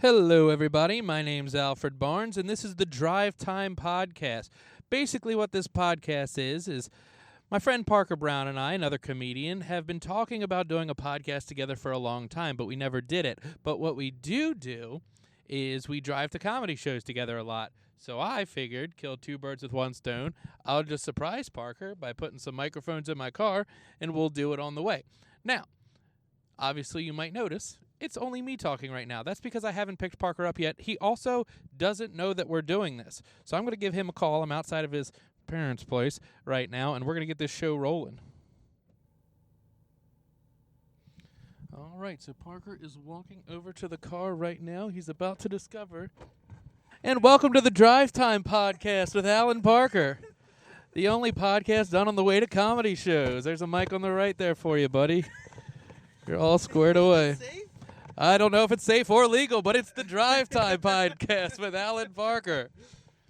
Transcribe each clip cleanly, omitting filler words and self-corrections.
Hello, everybody. My name's Alfred Barnes, and this is the Drive Time Podcast. Basically, what this podcast is my friend Parker Brown and I, another comedian, have been talking about doing a podcast together for a long time, but we never did it. But what we do is we drive to comedy shows together a lot. So I figured, kill two birds with one stone, I'll just surprise Parker by putting some microphones in my car, and we'll do it on the way. Now, obviously, you might notice it's only me talking right now. That's because I haven't picked Parker up yet. He also doesn't know that we're doing this. So I'm going to give him a call. I'm outside of his parents' place right now, and we're going to get this show rolling. All right, so Parker is walking over to the car right now. He's about to discover. And welcome to the Drive Time Podcast with Alan Parker, the only podcast done on the way to comedy shows. There's a mic on the right there for you, buddy. You're all squared away. I don't know if it's safe or legal, but it's the Drive Time Podcast with Alan Parker.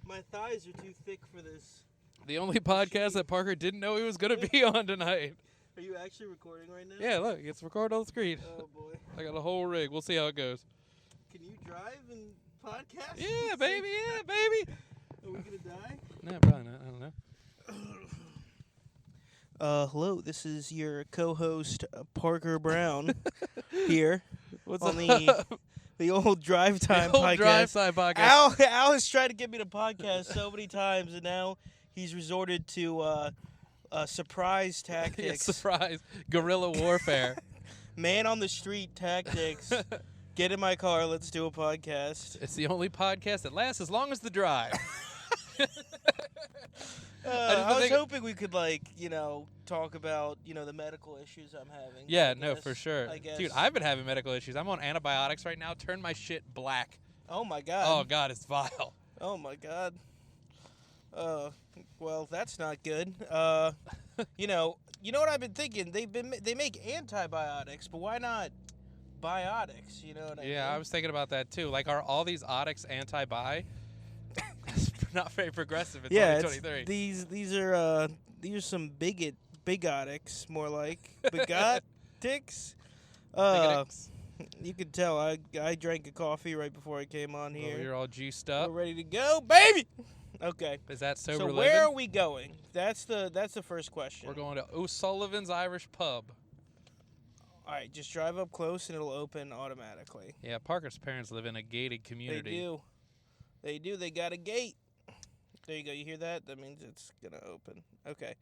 My thighs are too thick for this. The only podcast that Parker didn't know he was going to be on tonight. Are you actually recording right now? Yeah, look, it's recorded on the screen. Oh, boy. I got a whole rig. We'll see how it goes. Can you drive and podcast? Yeah, baby, yeah, baby. Are we going to die? No, probably not. I don't know. Hello, this is your co-host, Parker Brown, here. What's on up? the old Drive Time The old Podcast. Drive Time Podcast. Al has tried to get me to podcast so many times, and now he's resorted to surprise tactics. Yeah, surprise. Guerrilla warfare. Man on the street tactics. Get in my car, let's do a podcast. It's the only podcast that lasts as long as the drive. I was hoping we could, talk about, the medical issues I'm having. Yeah, no, for sure. I guess. Dude, I've been having medical issues. I'm on antibiotics right now. Turn my shit black. Oh, my God. Oh, God, it's vile. Oh, my God. Well, that's not good. You know what I've been thinking? They make antibiotics, but why not biotics? You know what I mean? Yeah, I was thinking about that, too. Like, are all these otics anti-bi? That's not very progressive in 2023. These are some bigotics, more like bigotics. Bigotics. You can tell I drank a coffee right before I came on here. Oh, you're all juiced up. We're ready to go, baby. Okay. Is that sober So living? where are we going? That's the first question. We're going to O'Sullivan's Irish Pub. All right, just drive up close and it'll open automatically. Yeah, Parker's parents live in a gated community. They do. They got a gate. There you go. You hear that? That means it's going to open. Okay.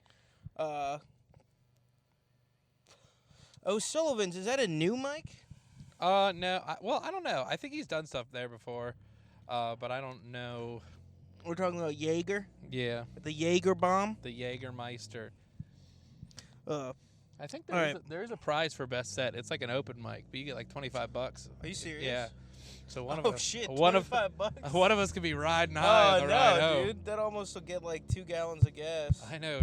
O'Sullivan's, is that a new mic? No. I don't know. I think he's done stuff there before, but I don't know. We're talking about Jaeger? Yeah. The Jaeger bomb? The Jägermeister. I think right. there is a prize for best set. It's like an open mic, but you get like $25. Are you serious? Yeah. So one of Oh us, shit! one of $25. one of us could be riding high on the ride home. Dude, that almost will get like 2 gallons of gas. I know.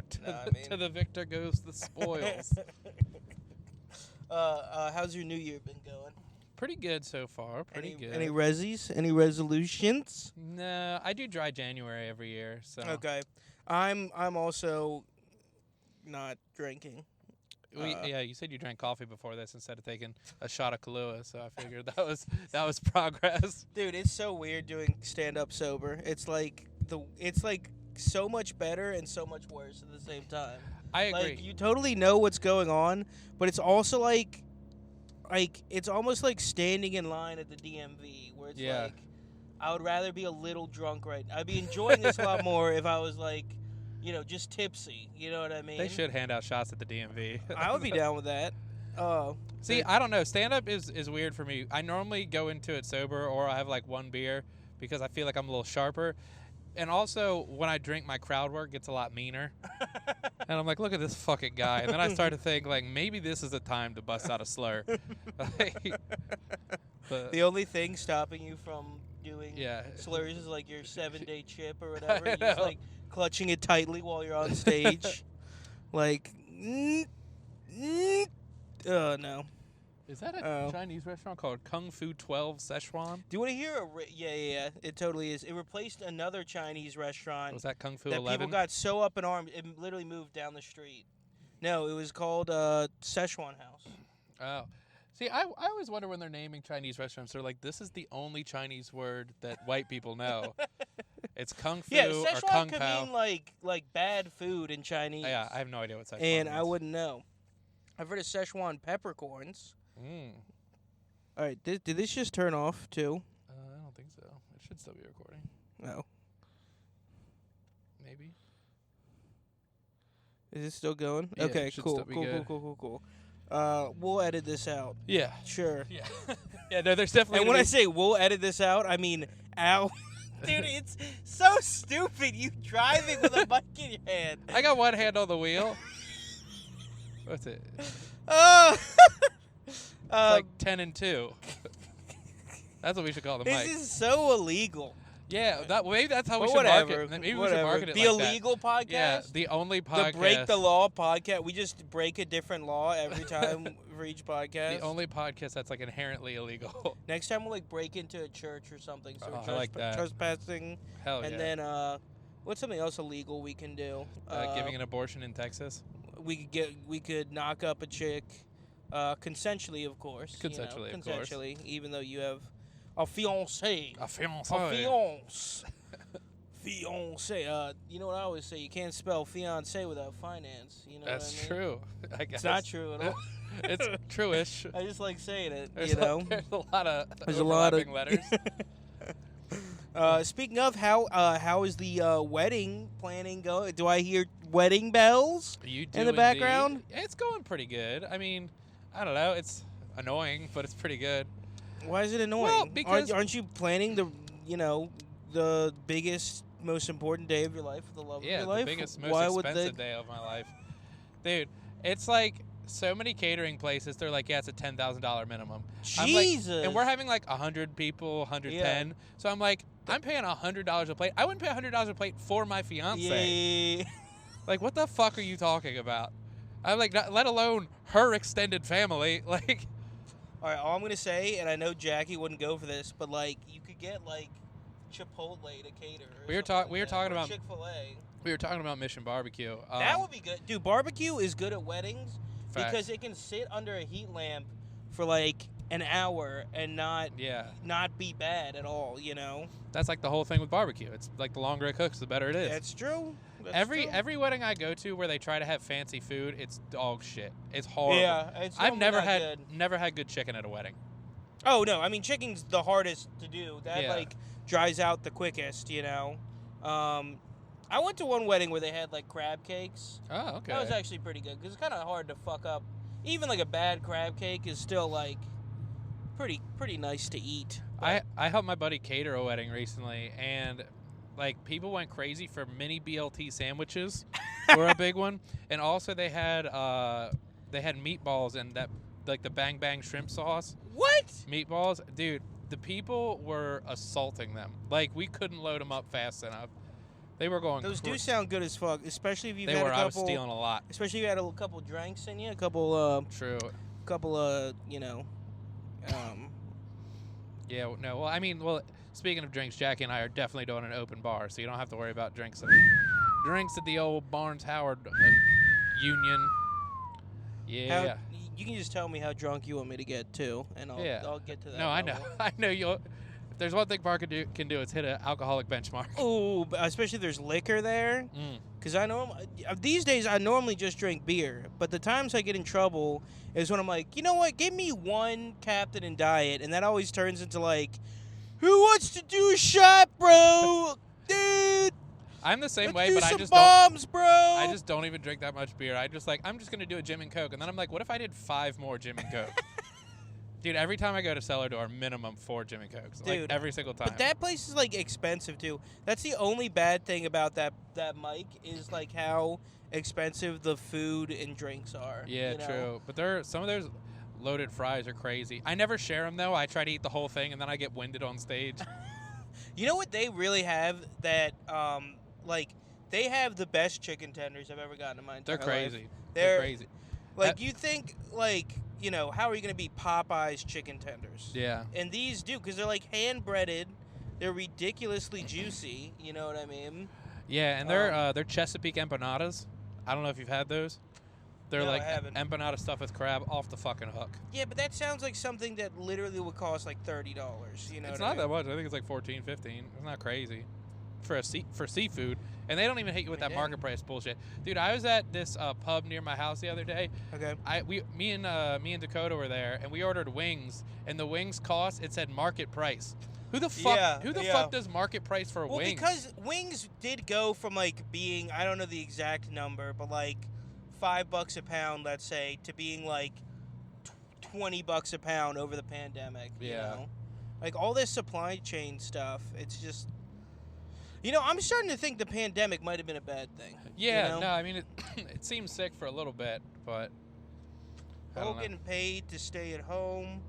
To the victor goes the spoils. How's your new year been going? Pretty good so far. Pretty good. Any resis? Any resolutions? No, I do dry January every year. So Okay, I'm also not drinking. Yeah, you said you drank coffee before this instead of taking a shot of Kahlua, so I figured that was progress. Dude, it's so weird doing stand up sober. It's like so much better and so much worse at the same time. I agree. Like you totally know what's going on, but it's also like it's almost like standing in line at the DMV where it's like I would rather be a little drunk right now. I'd be enjoying this a lot more if I was like, just tipsy. You know what I mean? They should hand out shots at the DMV. I would be down with that. See, I don't know. Stand-up is weird for me. I normally go into it sober or I have like one beer because I feel like I'm a little sharper. And also, when I drink, my crowd work gets a lot meaner. And I'm like, look at this fucking guy. And then I start to think, like, maybe this is a time to bust out a slur. But the only thing stopping you from doing slurs is like your 7-day chip or whatever. You're just like clutching it tightly while you're on stage. Like, no. Is that a Chinese restaurant called Kung Fu 12 Szechuan? Do you want to hear yeah, it totally is. It replaced another Chinese restaurant. Was that Kung Fu that 11? People got so up in arms, it literally moved down the street. No, it was called Szechuan House. Oh. See, I always wonder when they're naming Chinese restaurants, they're like, this is the only Chinese word that white people know. It's kung fu Yeah, or Szechuan kung could pao. mean like bad food in Chinese. Yeah, I have no idea what Szechuan and means. I wouldn't know. I've heard of Szechuan peppercorns. Mm. All right, did this just turn off too? I don't think so. It should still be recording. No. Maybe. Is it still going? Yeah, Okay, it should cool, still be cool, good. cool. We'll edit this out. Yeah. Sure. Yeah. Yeah, no, there's definitely... And when I say we'll edit this out, I mean ow. Dude, it's so stupid. You driving with a mic in your hand. I got one hand on the wheel. What's it? It's like 10 and 2. That's what we should call the mic. This is so illegal. Yeah, maybe that's how we should whatever. market it. Maybe we Whatever. should market it The like illegal that. podcast? Yeah, the only podcast. The Break the Law podcast. We just break a different law every time for each podcast. The only podcast that's like inherently illegal. Next time we'll like break into a church or something. So I like that. Trespassing. Hell And yeah. then what's something else illegal we can do? Giving an abortion in Texas. We could knock up a chick, consensually, of course. Consensually, of course. Consensually, even though you have a fiancé. A fiance. A fiance. Fiance. You know what I always say? You can't spell fiance without finance. You know That's what I mean? true. I guess It's not true at all. It's true-ish. I just like saying it. There's you know. there's a lot of There's a lot of letters. Speaking of, how is the wedding planning going? Do I hear wedding bells You do in the indeed. background? It's going pretty good. I mean, I don't know. It's annoying, but it's pretty good. Why is it annoying? Well, because- aren't you planning the biggest, most important day of your life with the love of your life? The biggest, most Why would expensive day of my life. Dude, it's like so many catering places, they're like, yeah, it's a $10,000 minimum. Jesus. I'm like, and we're having like 100 people, 110. So I'm like, I'm paying $100 a plate. I wouldn't pay $100 a plate for my fiance. Yeah. Like, what the fuck are you talking about? I'm like, let alone her extended family. Like, All right, all I'm going to say, and I know Jackie wouldn't go for this, but like you could get like Chipotle to cater. We were talking about Chick-fil-A. We were talking about Mission Barbecue. That would be good. Dude, barbecue is good at weddings Facts. because it can sit under a heat lamp for like an hour and not be bad at all, you know? That's like the whole thing with barbecue. It's like the longer it cooks, the better it is. That's true. That's Every wedding I go to where they try to have fancy food, it's dog shit. It's horrible. Yeah, it's I've normally never not had good. good chicken at a wedding. Oh, no. I mean, chicken's the hardest to do. That, Yeah. like, dries out the quickest, you know? I went to one wedding where they had, like, crab cakes. Oh, okay. That was actually pretty good because it's kind of hard to fuck up. Even, like, a bad crab cake is still, like, pretty nice to eat. I helped my buddy cater a wedding recently, and like people went crazy for mini BLT sandwiches were a big one, and also they had meatballs and that like the bang bang shrimp sauce. What? Meatballs, dude. The people were assaulting them. Like we couldn't load them up fast enough. They were going. Those do sound good as fuck, especially if you've They had were. a couple. I was stealing a lot. Especially if you had a couple drinks in you, a couple True. you know. Yeah. No. Well, I mean, speaking of drinks, Jackie and I are definitely doing an open bar, so you don't have to worry about drinks at the old Barnes Howard Union. Yeah. You can just tell me how drunk you want me to get too, and I'll get to that. No, I know. level. I know you'll. If there's one thing Parker can do, it's hit an alcoholic benchmark. Ooh, especially if there's liquor there. Because these days I normally just drink beer, but the times I get in trouble is when I'm like, you know what, give me one Captain and Diet, and that always turns into like, who wants to do a shot, bro? Dude, I'm the same way, do but I some just bombs, don't. bro. I just don't even drink that much beer. I'm just gonna do a gin and Coke, and then I'm like, what if I did 5 more gin and Coke? Dude, every time I go to Cellar Door, minimum 4 gin and Cokes. Dude, like every single time. But that place is like expensive too. That's the only bad thing about that mic is like how expensive the food and drinks are. Yeah, you know? true. But some of those loaded fries are crazy. I never share them though. I try to eat the whole thing, and then I get winded on stage. You know what they really have that like they have the best chicken tenders I've ever gotten in my entire They're crazy. life. They're crazy. Like you think like, you know, how are you going to be Popeye's chicken tenders? Yeah. And these do because they're like hand breaded. They're ridiculously juicy, you know what I mean? Yeah, and they're Chesapeake empanadas. I don't know if you've had those. They're No, I like haven't. empanada stuff with crab off the fucking hook. Yeah, but that sounds like something that literally would cost like $30. You know, It's not that much. I think it's like $14, $15. It's not crazy for seafood, and they don't even hit you with that market price bullshit, dude. I was at this pub near my house the other day. Okay. Me and Dakota were there, and we ordered wings, and the wings cost, it saed market price. Who the fuck? Fuck does market price for wings? Well, because wings did go from like being, I don't know the exact number, but like $5 a pound, let's say, to being like $20 a pound over the pandemic. Yeah. You know? Like all this supply chain stuff, it's just. You know, I'm starting to think the pandemic might have been a bad thing. Yeah, you know? no, I mean, it seems sick for a little bit, but People getting paid to stay at home.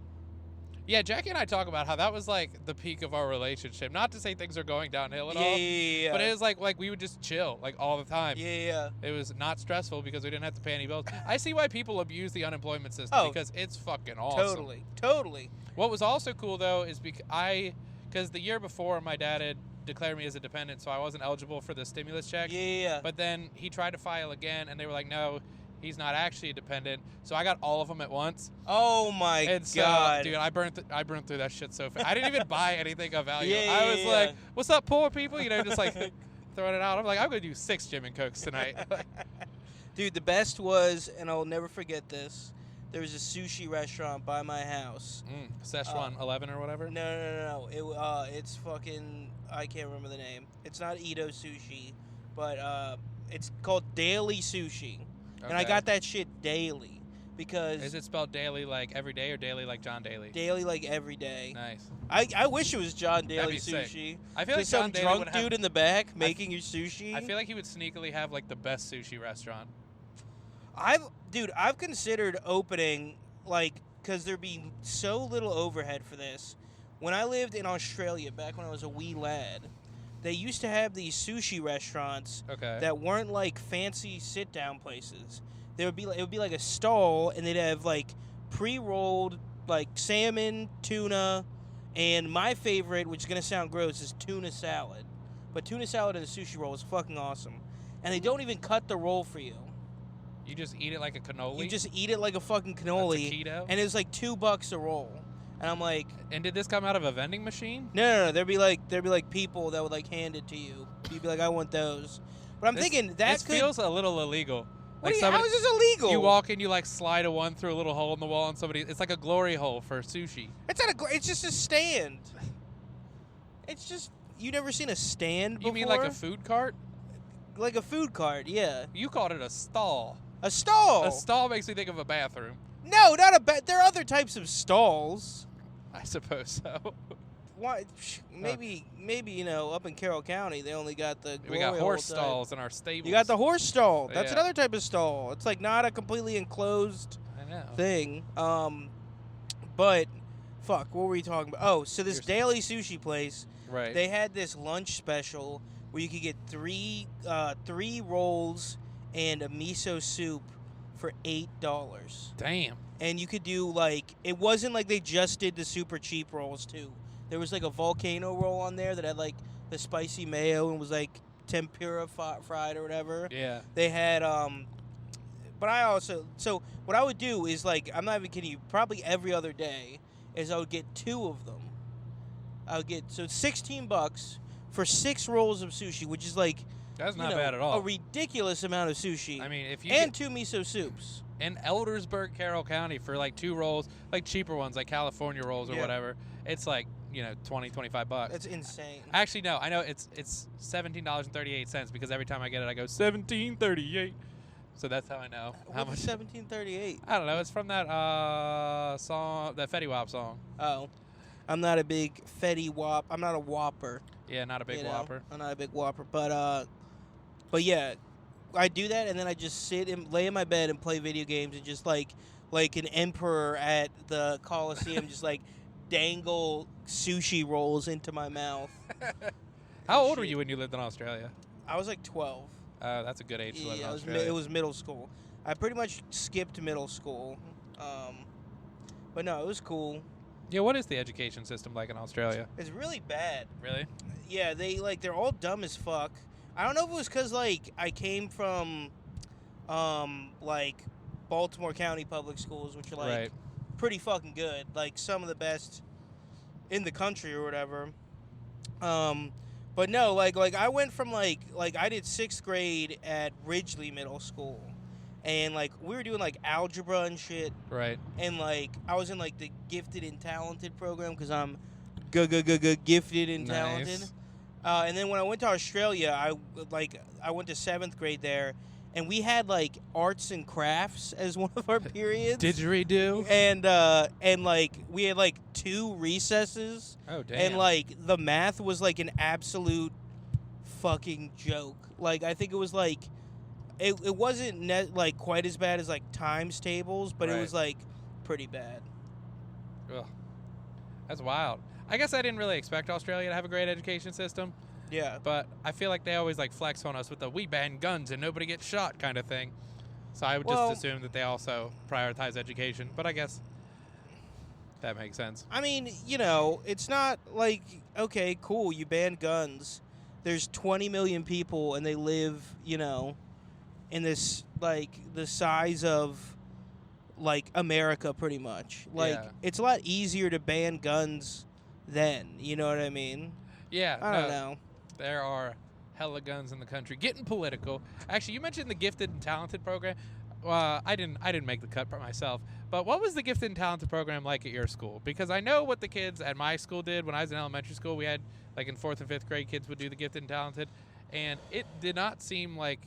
Yeah, Jackie and I talk about how that was like the peak of our relationship. Not to say things are going downhill at all, Yeah. but it was like we would just chill like all the time. Yeah. It was not stressful because we didn't have to pay any bills. I see why people abuse the unemployment system because it's fucking awesome. Totally. What was also cool though is because the year before my dad had declared me as a dependent, so I wasn't eligible for the stimulus check. Yeah. But then he tried to file again, and they were like, no, he's not actually a dependent. So I got all of them at once. Oh my God, dude! I burned through that shit so fast. I didn't even buy anything of value. Yeah, I was like, "What's up, poor people?" You know, just like throwing it out. I'm like, I'm gonna do 6 Gym and Cokes tonight. Dude, the best was, and I'll never forget this. There was a sushi restaurant by my house. Szechuan 11 or whatever. No. It's fucking. I can't remember the name. It's not Ito Sushi, but it's called Daily Sushi, and I got that shit daily because. Is it spelled daily like every day or daily like John Daly? Daily like every day. Nice. I wish it was John Daly Sushi. Sushi. I feel like just some John Daly drunk would have, dude in the back making your sushi. I feel like he would sneakily have like the best sushi restaurant. I've considered opening, like, because there'd be so little overhead for this. When I lived in Australia, back when I was a wee lad, they used to have these sushi restaurants that weren't like fancy sit-down places. It would be like a stall, and they'd have like pre-rolled like salmon, tuna, and my favorite, which is gonna sound gross, is tuna salad. But tuna salad in a sushi roll is fucking awesome, and they don't even cut the roll for you. You just eat it like a cannoli? You just eat it like a fucking cannoli. Taquito? And it was like $2 a roll. And I'm like, and did this come out of a vending machine? No. There'd be like people that would like hand it to you. You'd be like, I want those. But I'm thinking that feels a little illegal. How is this illegal? You walk in, you like slide a one through a little hole in the wall, and it's like a glory hole for sushi. It's just a stand. It's just, you never seen a stand before? You mean like a food cart? Like a food cart, yeah. You called it a stall. A stall? A stall makes me think of a bathroom. No, not a there are other types of stalls. I suppose so. Why? Maybe you know, up in Carroll County they only got the. We got horse stalls in our stables. You got the horse stall. That's another type of stall. It's like not a completely enclosed thing. But fuck, what were we talking about? Oh, so this daily sushi place. Right. They had this lunch special where you could get three rolls and a miso soup for $8. Damn. And you could do like, it wasn't like they just did the super cheap rolls too. There was like a volcano roll on there that had like the spicy mayo and was like tempura fried or whatever. Yeah. They had but I also, so what I would do is like, I'm not even kidding you, probably every other day is I would get 2 of them. I would get, so $16 for 6 rolls of sushi, which is like, that's not bad at all. A ridiculous amount of sushi. I mean, if you and 2 miso soups. In Eldersburg, Carroll County, for like 2 rolls, like cheaper ones, like California rolls or whatever, it's like, you know, $20, $25. That's insane. Actually, no, I know it's $17.38 because every time I get it, I go $17.38. So that's how I know how much. $17.38? I don't know. It's from that song, that Fetty Wap song. Oh, I'm not a big Fetty Wap. I'm not a Whopper. Yeah, not a big Whopper. I'm not a big Whopper, but yeah, I do that, and then I just sit and lay in my bed and play video games and just like an emperor at the Coliseum, just like dangle sushi rolls into my mouth. How old were you when you lived in Australia? I was like 12. That's a good age to live in Australia. It was middle school. I pretty much skipped middle school, but no, it was cool. Yeah, what is the education system like in Australia? It's really bad. Really? Yeah, they're all dumb as fuck. I don't know if it was because, like, I came from, like, Baltimore County public schools, which are like pretty fucking good, like some of the best in the country or whatever. But no, like I went from like I did 6th grade at Ridgely Middle School, and like we were doing like algebra and shit. Right. And like I was in like the gifted and talented program because I'm gifted and talented. And then when I went to Australia, I went to 7th grade there, and we had like arts and crafts as one of our periods. Didgeridoo. And like we had like 2 recesses. Oh damn. And like the math was like an absolute fucking joke. Like I think it was like it wasn't like quite as bad as like times tables, but it was like pretty bad. Ugh. That's wild. I guess I didn't really expect Australia to have a great education system. Yeah. But I feel like they always like flex on us with the we ban guns and nobody gets shot kind of thing. So I would just assume that they also prioritize education. But I guess that makes sense. I mean, you know, it's not like, okay, cool, you ban guns. There's 20 million people and they live, you know, in this, like, the size of, like, America pretty much. Like, it's a lot easier to ban guns then, you know what I mean? Yeah. I don't know. There are hella guns in the country. Getting political. Actually, you mentioned the gifted and talented program. I didn't make the cut by myself. But what was the gifted and talented program like at your school? Because I know what the kids at my school did when I was in elementary school. We had, like, in 4th and 5th grade, kids would do the gifted and talented. And it did not seem like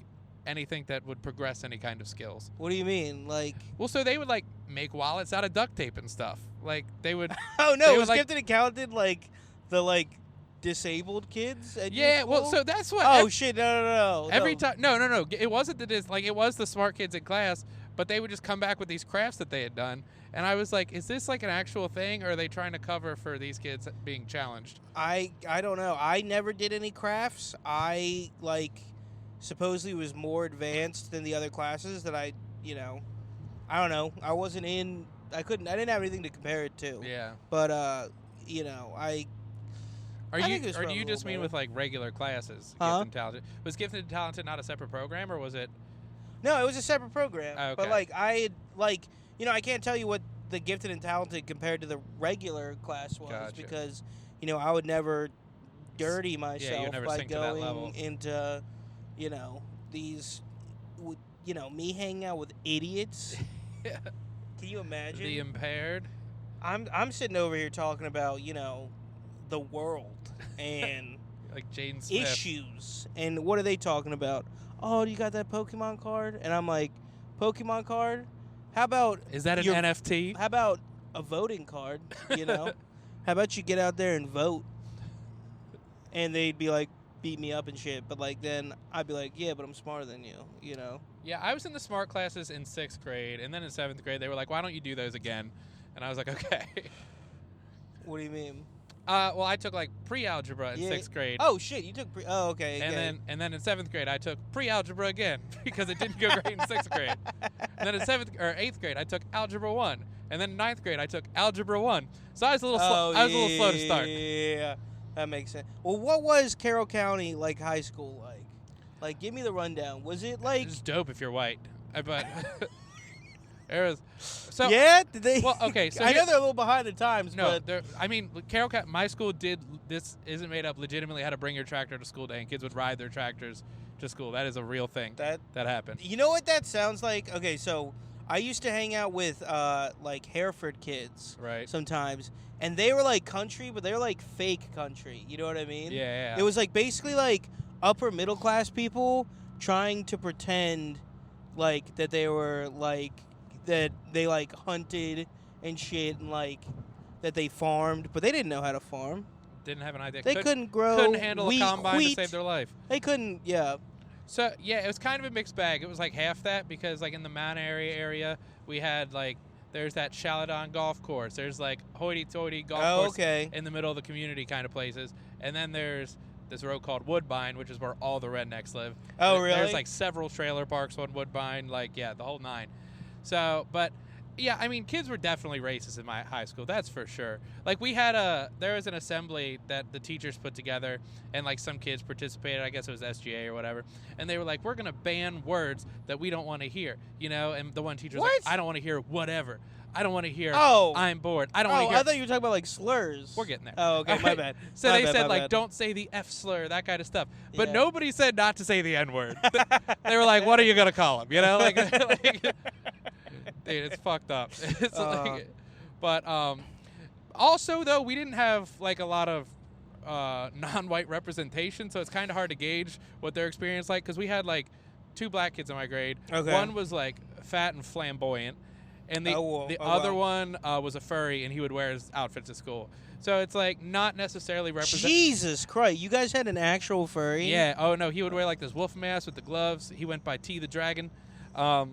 anything that would progress any kind of skills. What do you mean? Like, well, so they would like make wallets out of duct tape and stuff. Like they would. Oh no, it was gifted and talented like the like disabled kids at your school? Well, so that's what. Oh shit! No. Every time, no. It wasn't it was the smart kids in class, but they would just come back with these crafts that they had done, and I was like, is this like an actual thing, or are they trying to cover for these kids being challenged? I don't know. I never did any crafts. I supposedly was more advanced than the other classes that I don't know. I wasn't in. I didn't have anything to compare it to. Yeah. But you know, Or do you just mean with like regular classes? Huh? Gifted and talented. Was gifted and talented not a separate program, or was it? No, it was a separate program. Okay. But like I can't tell you what the gifted and talented compared to the regular class was. Gotcha. Because I would never dirty myself never by sink to that level. going into these me hanging out with idiots. Yeah. Can you imagine? The impaired. I'm sitting over here talking about the world and like Jaden Smith. issues, and what are they talking about? Oh, you got that Pokemon card? And I'm like, Pokemon card? How about is that an NFT? How about a voting card? How about you get out there and vote? And they'd be like, beat me up and shit, but like then I'd be like, yeah, but I'm smarter than you. Yeah, I was in the smart classes in 6th grade, and then in 7th grade they were like, why don't you do those again? And I was like, okay. What do you mean? Well, I took like pre-algebra in 6th grade. Oh shit, you took okay. And then in 7th grade I took pre-algebra again because it didn't go great in 6th grade. And then in 8th grade I took algebra 1, and then in 9th grade I took algebra 1. So I was a little slow to start. Yeah, that makes sense. Well, what was Carroll County like high school like? Like, give me the rundown. Was it like? It's dope if you're white, but there was. So yeah, did they? Well, okay. So I know they're a little behind the times. No, but I mean, Carroll County. My school did this. Isn't made up. Legitimately, had to bring your tractor to school day, and kids would ride their tractors to school. That is a real thing. That happened. You know what that sounds like? Okay, so I used to hang out with like Hereford kids, right? Sometimes. And they were like country, but they were like fake country. You know what I mean? Yeah. It was like basically like upper middle class people trying to pretend like that they were like that they like hunted and shit and like that they farmed, but they didn't know how to farm. Didn't have an idea. They couldn't grow. Couldn't handle a combine wheat. to save their life. They couldn't. Yeah. So yeah, it was kind of a mixed bag. It was like half that because like in the Mount Airy area we had like. There's that Chaladon golf course. There's like hoity-toity golf course in the middle of the community kind of places. And then there's this road called Woodbine, which is where all the rednecks live. Oh, really? There's like several trailer parks on Woodbine, like, yeah, the whole 9. So, but Yeah, I mean, kids were definitely racist in my high school. That's for sure. Like, there was an assembly that the teachers put together, and, like, some kids participated. I guess it was SGA or whatever. And they were like, we're going to ban words that we don't want to hear, you know? And the one teacher was like, I don't want to hear whatever. I don't want to hear, I'm bored. I don't want to hear. I thought you were talking about, like, slurs. We're getting there. Oh, okay, my bad. So they said, like, don't say the F slur, that kind of stuff. But nobody said not to say the N word. They were like, what are you going to call him? You know? Like dude, it's fucked up. It's but also, though, we didn't have, like, a lot of non-white representation, so it's kind of hard to gauge what their experience like, because we had, like, 2 black kids in my grade. Okay. One was, like, fat and flamboyant. And the other one was a furry, and he would wear his outfits to school. So it's, like, not necessarily representative. Jesus Christ. You guys had an actual furry? Yeah. Oh, no. He would wear, like, this wolf mask with the gloves. He went by T the Dragon.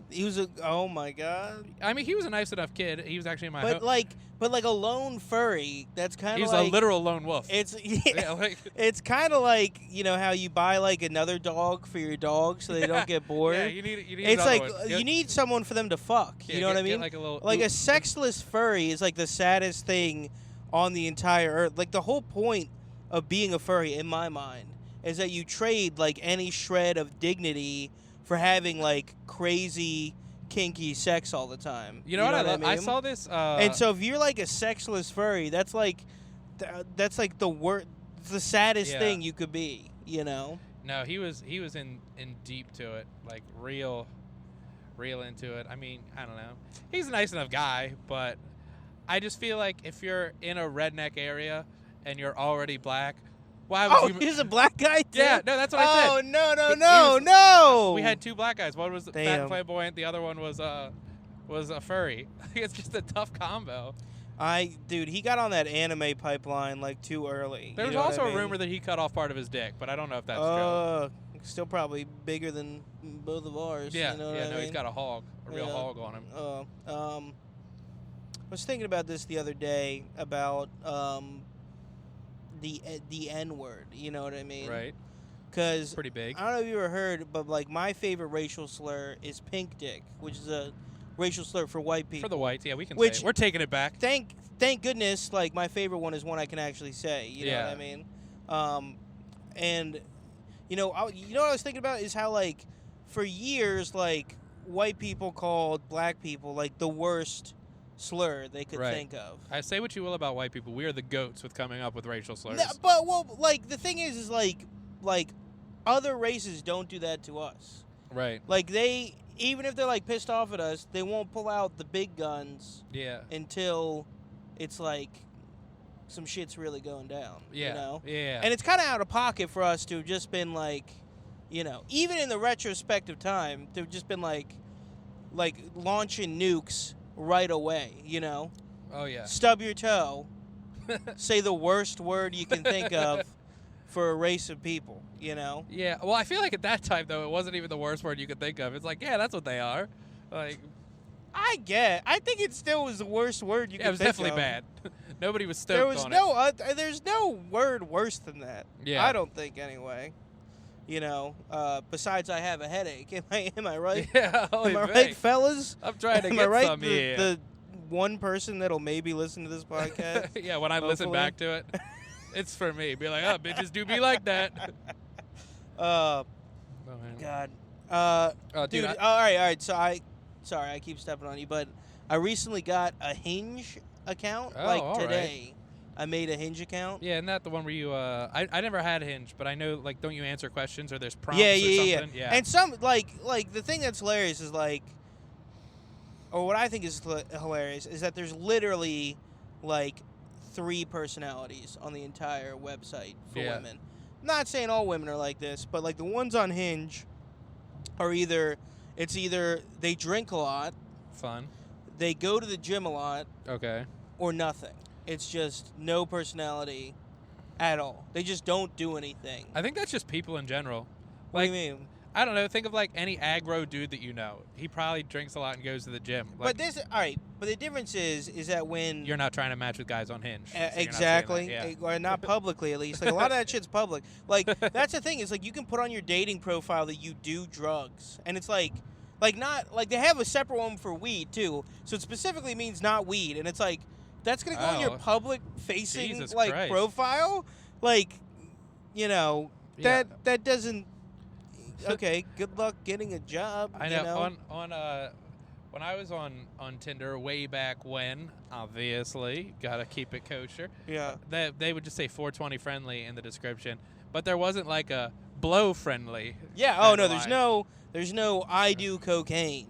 He was oh, my God. I mean, he was a nice enough kid. He was actually in my But like a lone furry, that's kind of like... He's a literal lone wolf. It's kind of like, you know, how you buy, like, another dog for your dog so they don't get bored. Yeah, you need it's like you need someone for them to fuck. Yeah, you know what I mean? Like a sexless furry is like the saddest thing on the entire earth. Like, the whole point of being a furry, in my mind, is that you trade, like, any shred of dignity for having, like, crazy... kinky sex all the time. You know what I love? mean? I saw this. And so if you're like a sexless furry, that's like the saddest thing you could be. You know? No, he was in deep to it, like real into it. I mean, I don't know. He's a nice enough guy, but I just feel like if you're in a redneck area and you're already black. Why would you... he's a black guy too? Yeah, no, that's what I said. Oh, no. We had 2 black guys. One was fat and flamboyant. The other one was a furry. It's just a tough combo. Dude, he got on that anime pipeline, like, too early. There was also a rumor that he cut off part of his dick, but I don't know if that's true. Still probably bigger than both of ours. Yeah, you know what I mean? He's got a real hog on him. I was thinking about this the other day about the N-word, you know what I mean? Right. Because pretty big. I don't know if you ever heard, but, like, my favorite racial slur is pink dick, which is a racial slur for white people. For the whites, yeah, we can say it. We're taking it back. Thank goodness, like, my favorite one is one I can actually say, you know what I mean? And, you know what I was thinking about is how, like, for years, like, white people called black people, like, the worst slur they could think of. I say what you will about white people. We are the goats with coming up with racial slurs. No, but, well, like, the thing is like, other races don't do that to us. Right. Like, even if they're, like, pissed off at us, they won't pull out the big guns until it's, like, some shit's really going down. Yeah. You know? Yeah. And it's kind of out of pocket for us to have just been, like, you know, even in the retrospective time, to have just been, like launching nukes right away, you know? Oh, yeah. Stub your toe. Say the worst word you can think of for a race of people, you know? Yeah. Well, I feel like at that time, though, it wasn't even the worst word you could think of. It's like, yeah, that's what they are. Like, I think it still was the worst word you could think of. It was definitely bad. Nobody was stoked on it. There's no word worse than that. Yeah. I don't think, anyway. You know, besides I have a headache. Am I right? Yeah, am I right, fellas? I'm trying to get some here. The one person that'll maybe listen to this podcast. Yeah, when I listen back to it, it's for me. Be like, oh, bitches do be like that. God. Dude, all right. So sorry, I keep stepping on you, but I recently got a Hinge account, today. Right. I made a Hinge account. Yeah, isn't that the one where you, I never had Hinge, but I know, like, don't you answer questions or there's prompts or something? Yeah. And some, like the thing that's hilarious is, like, or what I think is hilarious is that there's literally, like, 3 personalities on the entire website for women. I'm not saying all women are like this, but, like, the ones on Hinge are either they drink a lot. Fun. They go to the gym a lot. Okay. Or nothing. It's just no personality at all. They just don't do anything. I think that's just people in general. What do you mean? I don't know. Think of, like, any aggro dude that you know. He probably drinks a lot and goes to the gym. Like, but the difference is that when... You're not trying to match with guys on Hinge. So exactly. Or not publicly, at least. Like, a lot of that shit's public. Like, that's the thing is, like, you can put on your dating profile that you do drugs. And it's like, Like not like they have a separate one for weed too. So it specifically means not weed, and it's like that's gonna go on your public facing Jesus like Christ. profile. Like, Yeah. that doesn't. Okay, good luck getting a job. I know. On when I was on Tinder way back when, obviously gotta keep it kosher. Yeah. They would just say 420 friendly in the description, but there wasn't like a blow friendly. Yeah. Oh no, there's no I do cocaine.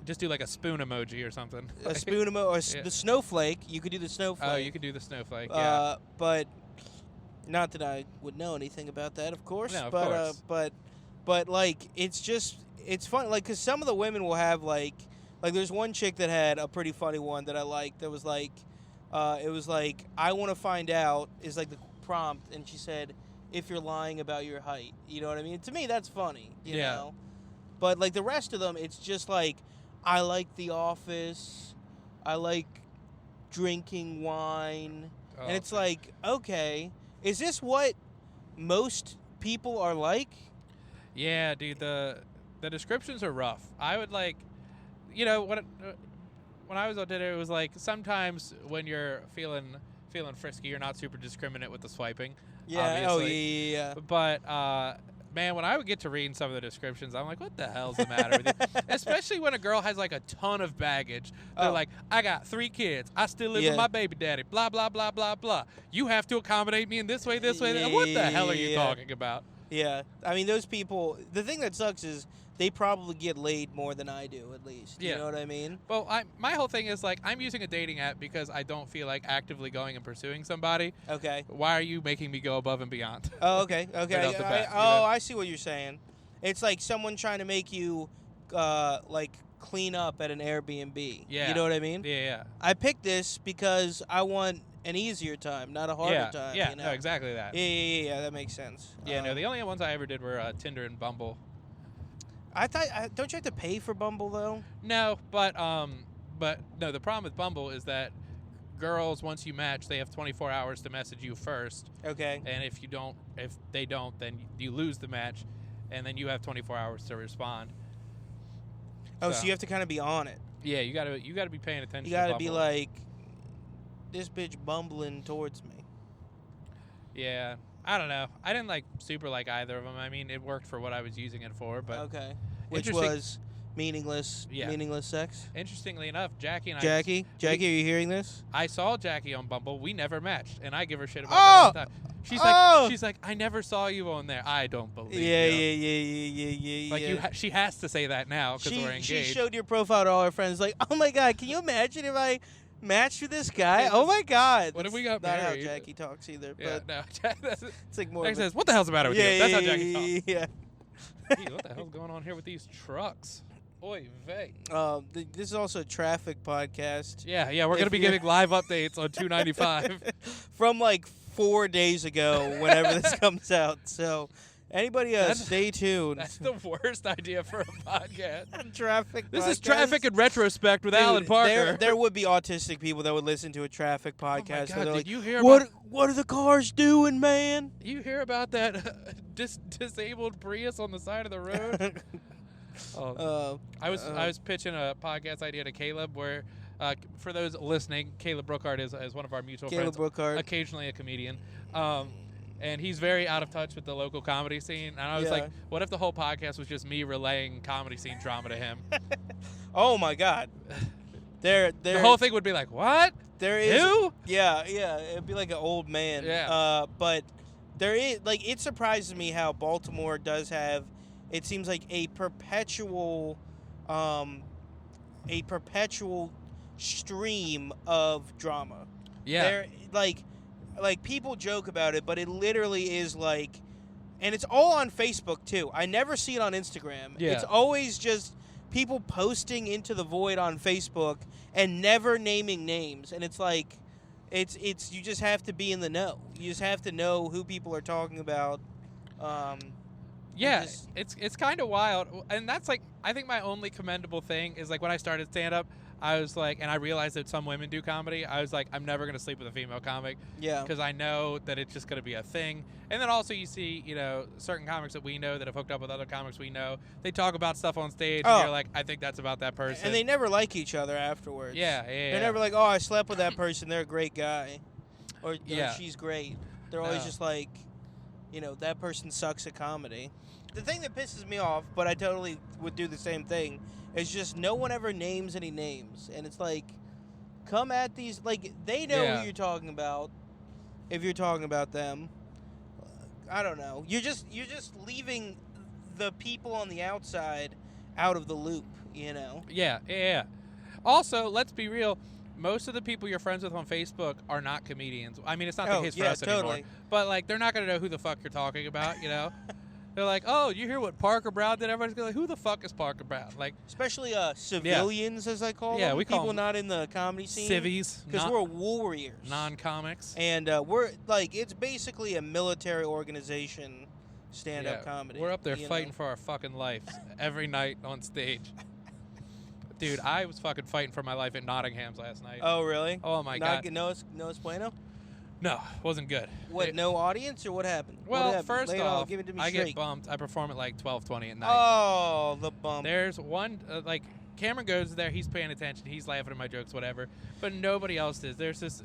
Just do like a spoon emoji or something. A spoon emoji or the snowflake. You could do the snowflake. Oh, you could do the snowflake. Yeah. But not that I would know anything about that, of course. No, of course. But like it's fun, like, because some of the women will have like there's one chick that had a pretty funny one that I liked. That was like, it was like, I want to find out is like the prompt, and she said, if you're lying about your height. You know what I mean? To me, that's funny. You know. But like the rest of them, it's just like, I like The Office, I like drinking wine, and it's like, okay, is this what most people are like? Yeah, dude. The descriptions are rough. I would like, when I was on Tinder, it was like sometimes when you're feeling frisky, you're not super discriminate with the swiping. Yeah. Obviously. Oh yeah. But man, when I would get to reading some of the descriptions, I'm like, what the hell's the matter with you? Especially when a girl has like a ton of baggage. They're like, I got 3 kids. I still live with my baby daddy. Blah, blah, blah, blah, blah. You have to accommodate me in this way, this way. What the hell are you talking about? Yeah. I mean, those people, the thing that sucks is they probably get laid more than I do, at least. You know what I mean? Well, my whole thing is, like, I'm using a dating app because I don't feel like actively going and pursuing somebody. Okay. Why are you making me go above and beyond? Oh, okay. Okay. Right off the bat, I see what you're saying. It's like someone trying to make you, like, clean up at an Airbnb. Yeah. You know what I mean? Yeah. I picked this because I want an easier time, not a harder time. Yeah, you know? no, exactly that. Yeah, that makes sense. Yeah, no, the only ones I ever did were Tinder and Bumble. I thought, don't you have to pay for Bumble though? No, but no, the problem with Bumble is that girls, once you match, they have 24 hours to message you first. Okay. And if they don't, then you lose the match, and then you have 24 hours to respond. Oh, so you have to kind of be on it. Yeah, you gotta be paying attention. You gotta be like, this bitch bumbling towards me. Yeah, I don't know. I didn't super like either of them. I mean, it worked for what I was using it for, but okay, which was meaningless sex. Interestingly enough, Jackie, are you hearing this? I saw Jackie on Bumble. We never matched, and I give her shit about that all the time. She's like, I never saw you on there. I don't believe you. Like she has to say that now because we're engaged. She showed your profile to all her friends. Like, oh my god, can you imagine if I matched with this guy? Oh my god. What if we got married? married? Not how Jackie talks either. Yeah, but no. It's like more. Jackie says, "What the hell's the matter with you?" That's how Jackie talks. Yeah. Gee, what the hell's going on here with these trucks? Oy vey. This is also a traffic podcast. Yeah, we're gonna be giving live updates on 295 from like 4 days ago, whenever this comes out. So, anybody stay tuned. That's the worst idea for a podcast. Traffic. This podcast? is Traffic in Retrospect with Alan Parker. There would be autistic people that would listen to a traffic podcast. Oh my God, like, you hear what are the cars doing, man? You hear about that disabled Prius on the side of the road? I was pitching a podcast idea to Caleb where, for those listening, Caleb Brookhart is one of our mutual friends. Brookhart. Occasionally a comedian. And he's very out of touch with the local comedy scene. And I was like, what if the whole podcast was just me relaying comedy scene drama to him? Oh, my God. The whole thing would be like, what? There is. Who? Yeah. It'd be like an old man. Yeah. But there is, like, it surprises me how Baltimore does have, it seems like a perpetual stream of drama. Yeah. There, like people joke about it, but it literally is like, and it's all on Facebook too. I never see it on Instagram. Yeah. It's always just people posting into the void on Facebook and never naming names. And it's like, it's you just have to be in the know. You just have to know who people are talking about. It's kind of wild, and that's like, I think my only commendable thing is like when I started stand up, I was like, and I realized that some women do comedy. I was like, I'm never going to sleep with a female comic. Yeah. Because I know that it's just going to be a thing. And then also you see, certain comics that we know that have hooked up with other comics we know. They talk about stuff on stage, and you're like, I think that's about that person. And they never like each other afterwards. Yeah. They're never like, oh, I slept with that person. They're a great guy. Or she's great. They're always just like, that person sucks at comedy. The thing that pisses me off, but I totally would do the same thing, is just no one ever names any names. And it's like, come at these, like, they know who you're talking about if you're talking about them. I don't know. You're just leaving the people on the outside out of the loop, Yeah. Also, let's be real. Most of the people you're friends with on Facebook are not comedians. I mean, it's not the case for us anymore. But, like, they're not going to know who the fuck you're talking about, They're like, oh, you hear what Parker Brown did? Everybody's going to be like, who the fuck is Parker Brown? Like, especially civilians, as I call them. Yeah, we call people them not in the comedy scene. Civvies. Because we're warriors. Non-comics. And we're, like, it's basically a military organization, stand-up comedy. We're up there fighting for our fucking lives every night on stage. Dude, I was fucking fighting for my life at Nottingham's last night. Oh, really? Oh, my God. No Esplano? No, wasn't good. What, no audience, or what happened? Well, first off, give it to me I straight. get bumped. I perform at like 12:20 at night. Oh, the bump. There's one, Cameron goes there. He's paying attention. He's laughing at my jokes, whatever. But nobody else is. There's this,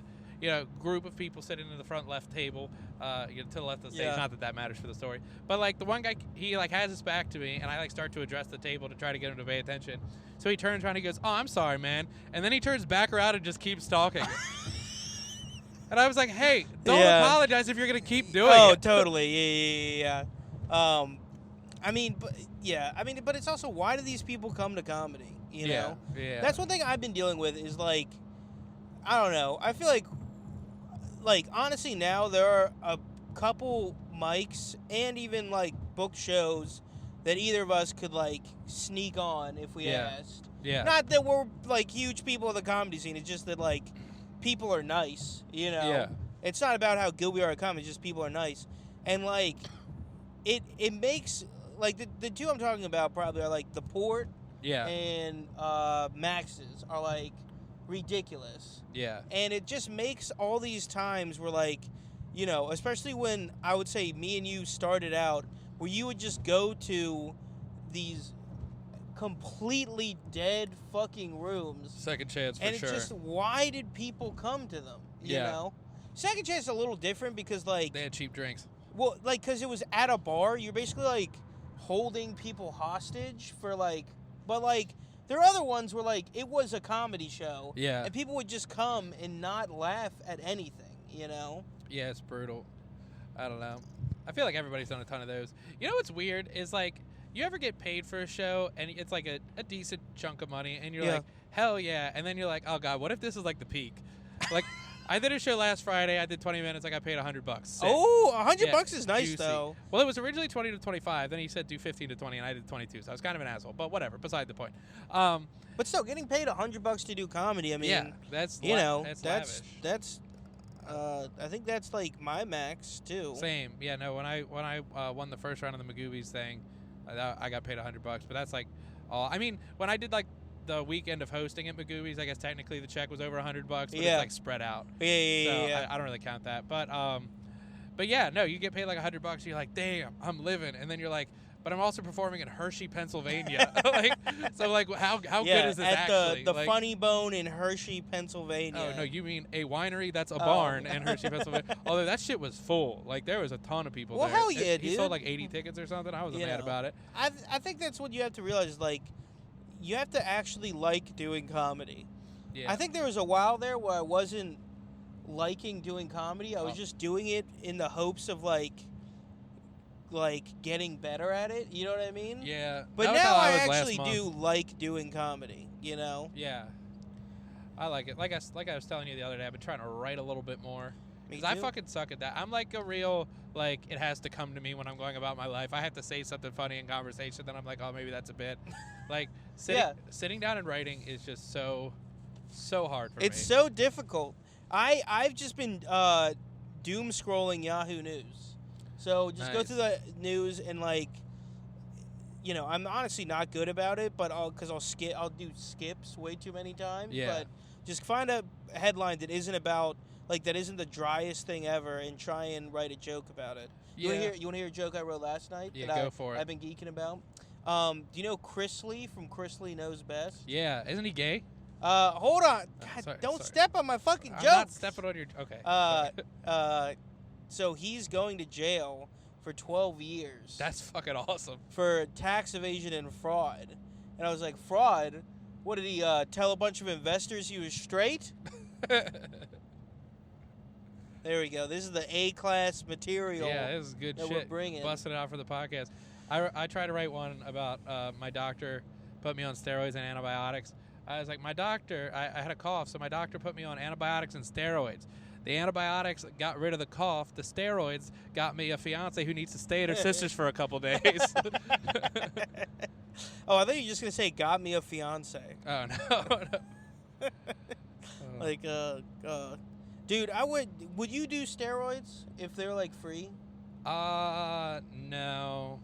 group of people sitting in the front left table, to the left of the stage. Yeah. Not that matters for the story. But, like, the one guy, he, like, has his back to me, and I, like, start to address the table to try to get him to pay attention. So he turns around and he goes, oh, I'm sorry, man. And then he turns back around and just keeps talking. And I was like, hey, don't apologize if you're going to keep doing it. Oh, totally. Yeah. But it's also, why do these people come to comedy? Yeah. That's one thing I've been dealing with is, like, I don't know. I feel like, honestly, now there are a couple mics and even, like, book shows that either of us could, like, sneak on if we asked. Yeah. Not that we're, like, huge people in the comedy scene. It's just that, like, people are nice, Yeah. It's not about how good we are at comedy, it's just people are nice. And, like, it makes, like, the two I'm talking about probably are, like, The Port and Max's are, like, ridiculous. Yeah. And it just makes all these times where, like, especially when I would say me and you started out, where you would just go to these completely dead fucking rooms. Second Chance, for and sure. And it's just, why did people come to them? You know? Second Chance is a little different because, like... They had cheap drinks. Well, like, because it was at a bar. You're basically, like, holding people hostage for, like... But, like, there are other ones where, like, it was a comedy show. Yeah. And people would just come and not laugh at anything, Yeah, it's brutal. I don't know. I feel like everybody's done a ton of those. You know what's weird is, like, you ever get paid for a show and it's like a decent chunk of money and you're like, hell yeah. And then you're like, oh God, what if this is like the peak? Like, I did a show last Friday. I did 20 minutes. I got paid $100. Sick. Oh, $100 is nice, juicy. Though. Well, it was originally 20 to 25. Then he said do 15 to 20, and I did 22. So I was kind of an asshole. But whatever. Beside the point. But still, getting paid $100 to do comedy. I mean, that's that's lavish. That's. I think that's like my max too. Same. Yeah. No. When I won the first round of the Magoobies thing, I got paid $100. But that's like all. I mean, when I did like the weekend of hosting at Magoobies, I guess technically the check was over $100, but it's like spread out. Yeah. I don't really count that. But yeah, no, you get paid like $100. You're like, damn, I'm living, and then you're like, but I'm also performing in Hershey, Pennsylvania. How good is this actually? At the Funny Bone in Hershey, Pennsylvania. Oh no, you mean a winery? That's a barn in Hershey, Pennsylvania. Although that shit was full. Like there was a ton of people there. Well, hell yeah, dude. He sold like 80 tickets or something. I wasn't mad about it. I think that's what you have to realize is like, you have to actually like doing comedy. Yeah. I think there was a while there where I wasn't liking doing comedy. I was just doing it in the hopes of like getting better at it. You know what I mean? Yeah. But now I actually do like doing comedy. Yeah. I like it. Like I was telling you the other day, I've been trying to write a little bit more. Because I fucking suck at that. I'm like a real, like, it has to come to me when I'm going about my life. I have to say something funny in conversation, then I'm like, oh, maybe that's a bit. Like, sitting down and writing is just so hard for me. It's so difficult. I've just been doom scrolling Yahoo News. So just go through the news and, like, I'm honestly not good about it, but I'll do skips way too many times. Yeah. But just find a headline that isn't about that isn't the driest thing ever, and try and write a joke about it. Yeah. You want to hear a joke I wrote last night? Yeah, that go for it. I've been geeking about. Do you know Chris Lee from Chris Lee Knows Best? Yeah, isn't he gay? Hold on. God, sorry, don't sorry. step on my fucking I'm jokes. not stepping on your. Okay. So he's going to jail for 12 years. That's fucking awesome. For tax evasion and fraud. And I was like, fraud? What did he tell a bunch of investors he was straight? There we go. This is the A-class material. Yeah, this is good that shit. We're bringing. Busting it out for the podcast. I tried to write one about my doctor put me on steroids and antibiotics. I was like, my doctor, I had a cough, so my doctor put me on antibiotics and steroids. The antibiotics got rid of the cough. The steroids got me a fiance who needs to stay at her sister's for a couple days. Oh, I thought you were just going to say, got me a fiance. Oh, no. Like, dude, would you do steroids if they're, like, free? No.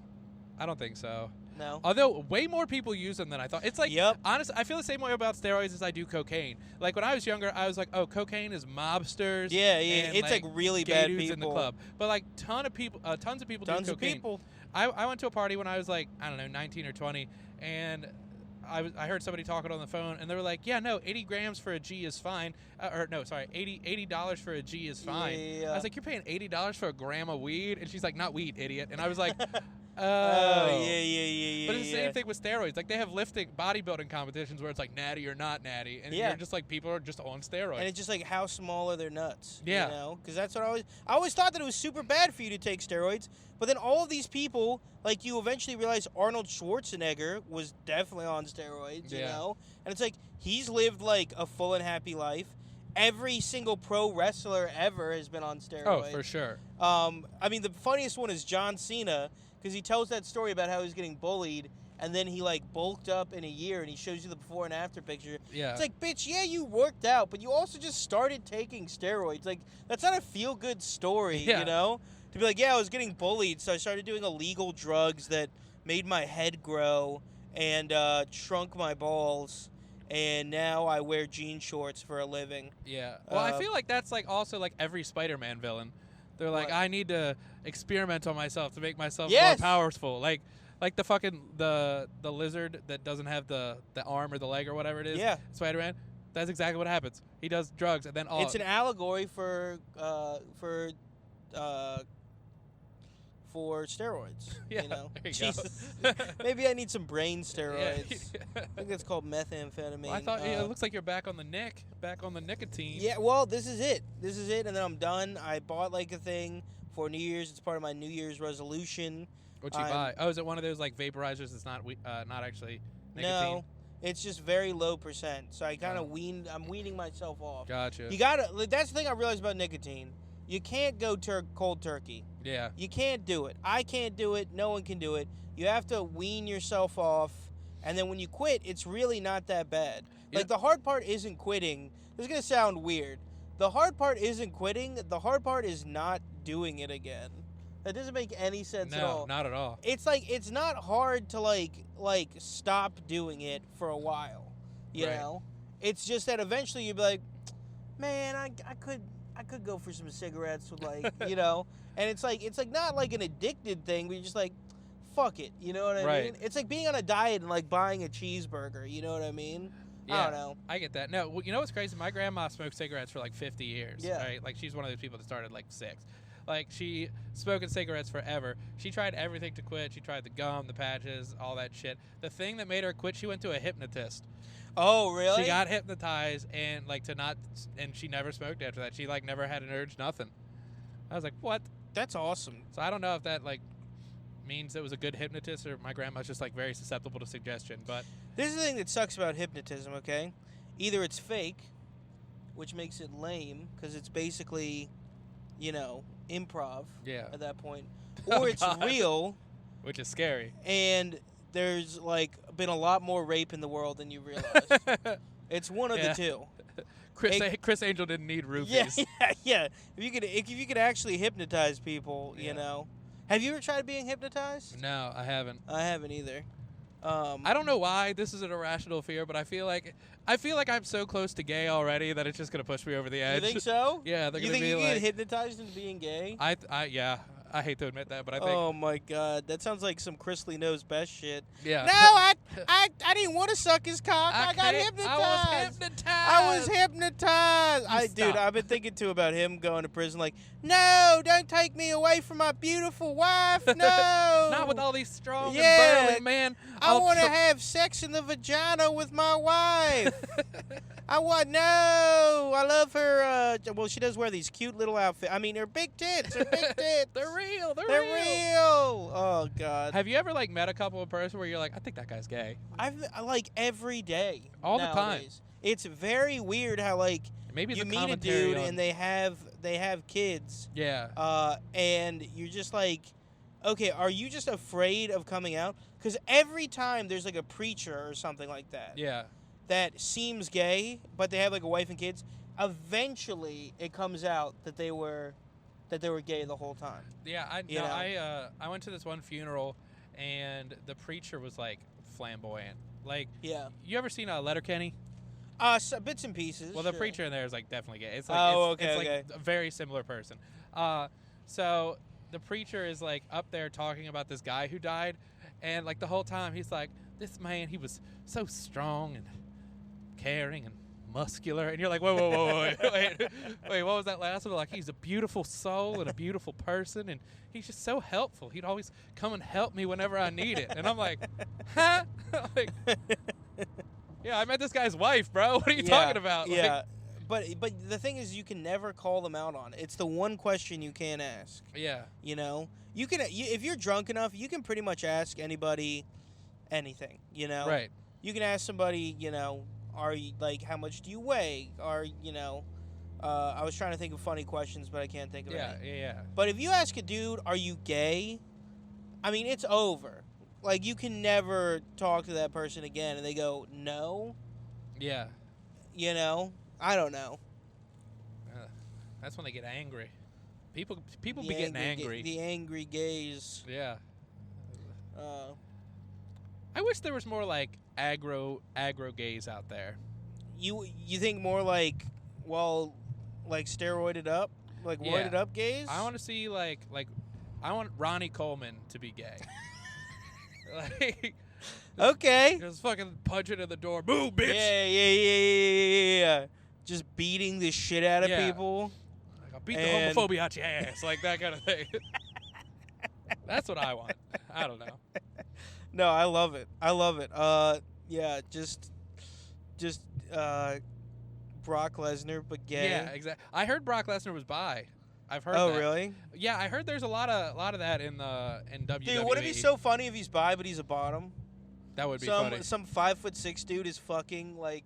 I don't think so. No. Although way more people use them than I thought. It's like, Yep. honestly, I feel the same way about steroids as I do cocaine. Like when I was younger, I was like, oh, cocaine is mobsters. Yeah, and, it's like really gay bad dudes people in the club. But like tons of people do cocaine. Tons of people. I went to a party when I was like, I don't know, 19 or 20, and I heard somebody talking on the phone, and they were like, yeah, no, 80 grams for a G is fine. $80 for a G is fine. Yeah. I was like, you're paying $80 for a gram of weed? And she's like, not weed, idiot. And I was like, Oh, yeah. But it's the same thing with steroids. Like they have bodybuilding competitions where it's like natty or not natty, and Yeah. you're just like people are just on steroids. And it's just like how small are their nuts? Yeah. You know, because that's what I always thought that it was super bad for you to take steroids. But then all of these people, like you eventually realize Arnold Schwarzenegger was definitely on steroids. You Yeah. know, and it's like he's lived like a full and happy life. Every single pro wrestler ever has been on steroids. Oh, for sure. I mean, the funniest one is John Cena, because he tells that story about how he's getting bullied, and then he like bulked up in a year, and he shows you the before and after picture. Yeah. It's like, bitch, yeah, you worked out, but you also just started taking steroids. Like, that's not a feel-good story, Yeah. you know? To be like, yeah, I was getting bullied, so I started doing illegal drugs that made my head grow and shrunk my balls. And now I wear jean shorts for a living. Yeah. Well, I feel like that's like also like every Spider-Man villain. They're like, What? I need to experiment on myself to make myself Yes! more powerful. Like the fucking the lizard that doesn't have the arm or the leg or whatever it is. Yeah. Spider-Man. That's exactly what happens. He does drugs and then It's an allegory for steroids. Yeah, You know? there you go. Jesus. Maybe I need some brain steroids. Yeah. I think it's called methamphetamine. Well, I thought it looks like you're back on the nicotine. Yeah, well, this is it. And then I'm done. I bought like a thing for New Year's. It's part of my New Year's resolution. What'd you buy? Oh, is it one of those like vaporizers that's not actually nicotine? No, it's just very low percent. So I kind of I'm weaning myself off. Gotcha. You gotta. That's the thing I realized about nicotine. You can't go cold turkey. Yeah. You can't do it. I can't do it. No one can do it. You have to wean yourself off, and then when you quit, it's really not that bad. Yeah. Like the hard part isn't quitting. This is gonna sound weird. The hard part isn't quitting. The hard part is not doing it again. That doesn't make any sense at all. No, not at all. It's like it's not hard to like stop doing it for a while. You Right. know? It's just that eventually you'd be like, man, I could go for some cigarettes with like, you know. And it's like not like an addicted thing, but you're just like, fuck it. You know what I Right. mean? It's like being on a diet and like buying a cheeseburger. You know what I mean? I don't know. I get that. No, you know what's crazy? My grandma smoked cigarettes for like 50 years. Yeah. Right? Like she's one of those people that started like 6. Like she smoking cigarettes forever. She tried everything to quit. She tried the gum, the patches, all that shit. The thing that made her quit, she went to a hypnotist. Oh, really? She got hypnotized and and she never smoked after that. She like never had an urge, nothing. I was like, what? That's awesome. So I don't know if that like means it was a good hypnotist or my grandma's just like very susceptible to suggestion. But This is the thing that sucks about hypnotism, okay? Either it's fake, which makes it lame, because it's basically, you know, improv yeah, at that point. Oh, Or it's God. real, which is scary. and there's, like, been a lot more rape in the world than you realize. It's one of Yeah. the two. Chris Angel didn't need roofies. Yeah. If you could actually hypnotize people, Yeah. you know. Have you ever tried being hypnotized? No, I haven't. I haven't either. I don't know why this is an irrational fear, but I feel like I'm so close to gay already that it's just gonna push me over the edge. You think so? Yeah, they're you gonna think be you like, get hypnotized into being gay? Yeah. I hate to admit that, but I think. Oh my God, that sounds like some Chrisley Knows Best shit. Yeah. No, I didn't want to suck his cock. I got hypnotized. I was hypnotized. Dude, I've been thinking too about him going to prison. Like, no, don't take me away from my beautiful wife. No. Not with all these strong and burly men. I want to have sex in the vagina with my wife. I love her. Well, she does wear these cute little outfits. I mean, her big tits. Her big tits. They're real. They're real. Oh God. Have you ever like met a couple in person where you're like, I think that guy's gay? I like every day. All the time. Nowadays. It's very weird how like Maybe you it's meet a dude and they have kids. Yeah. And you're just like, okay, are you just afraid of coming out? Because every time there's like a preacher or something like that. Yeah. That seems gay, but they have like a wife and kids. Eventually, it comes out that they were gay the whole time. Yeah, I went to this one funeral, and the preacher was like flamboyant. Like, yeah. You ever seen Letterkenny? So bits and pieces. Well, the sure. preacher in there is like definitely gay. It's like okay. like a very similar person. So the preacher is like up there talking about this guy who died, and like the whole time he's like, this man, he was so strong and caring and muscular, and you're like, whoa, wait, what was that last one? Like, he's a beautiful soul and a beautiful person, and he's just so helpful. He'd always come and help me whenever I need it. And I'm like, huh? Like, yeah, I met this guy's wife, bro. What are you talking about? Yeah, but the thing is, you can never call them out on it. It's the one question you can't ask. Yeah. You know, if you're drunk enough, you can pretty much ask anybody anything. You know, right? You can ask somebody, you know, are you like, how much do you weigh? Or, you know, I was trying to think of funny questions, but I can't think of any. Yeah. But if you ask a dude, are you gay? I mean, it's over. Like, you can never talk to that person again, and they go, no. Yeah. You know, I don't know. That's when they get angry. People be getting angry. The angry gays. Yeah. I wish there was more like aggro gays out there. You think more like, well, like steroided up, like roided up gays? I want to see like I want Ronnie Coleman to be gay. Like, okay. Just fucking punching at the door. Boo, bitch. Yeah. Just beating the shit out of people. Like, I'll beat the homophobia out your ass. Like that kind of thing. That's what I want. I don't know. No, I love it. Yeah, just Brock Lesnar, but gay. Yeah, exactly. I heard Brock Lesnar was bi. I've heard. Oh, that. Really? Yeah, I heard there's a lot of that in WWE. Dude, would it be so funny if he's bi but he's a bottom? That would be funny. Some 5'6" dude is fucking like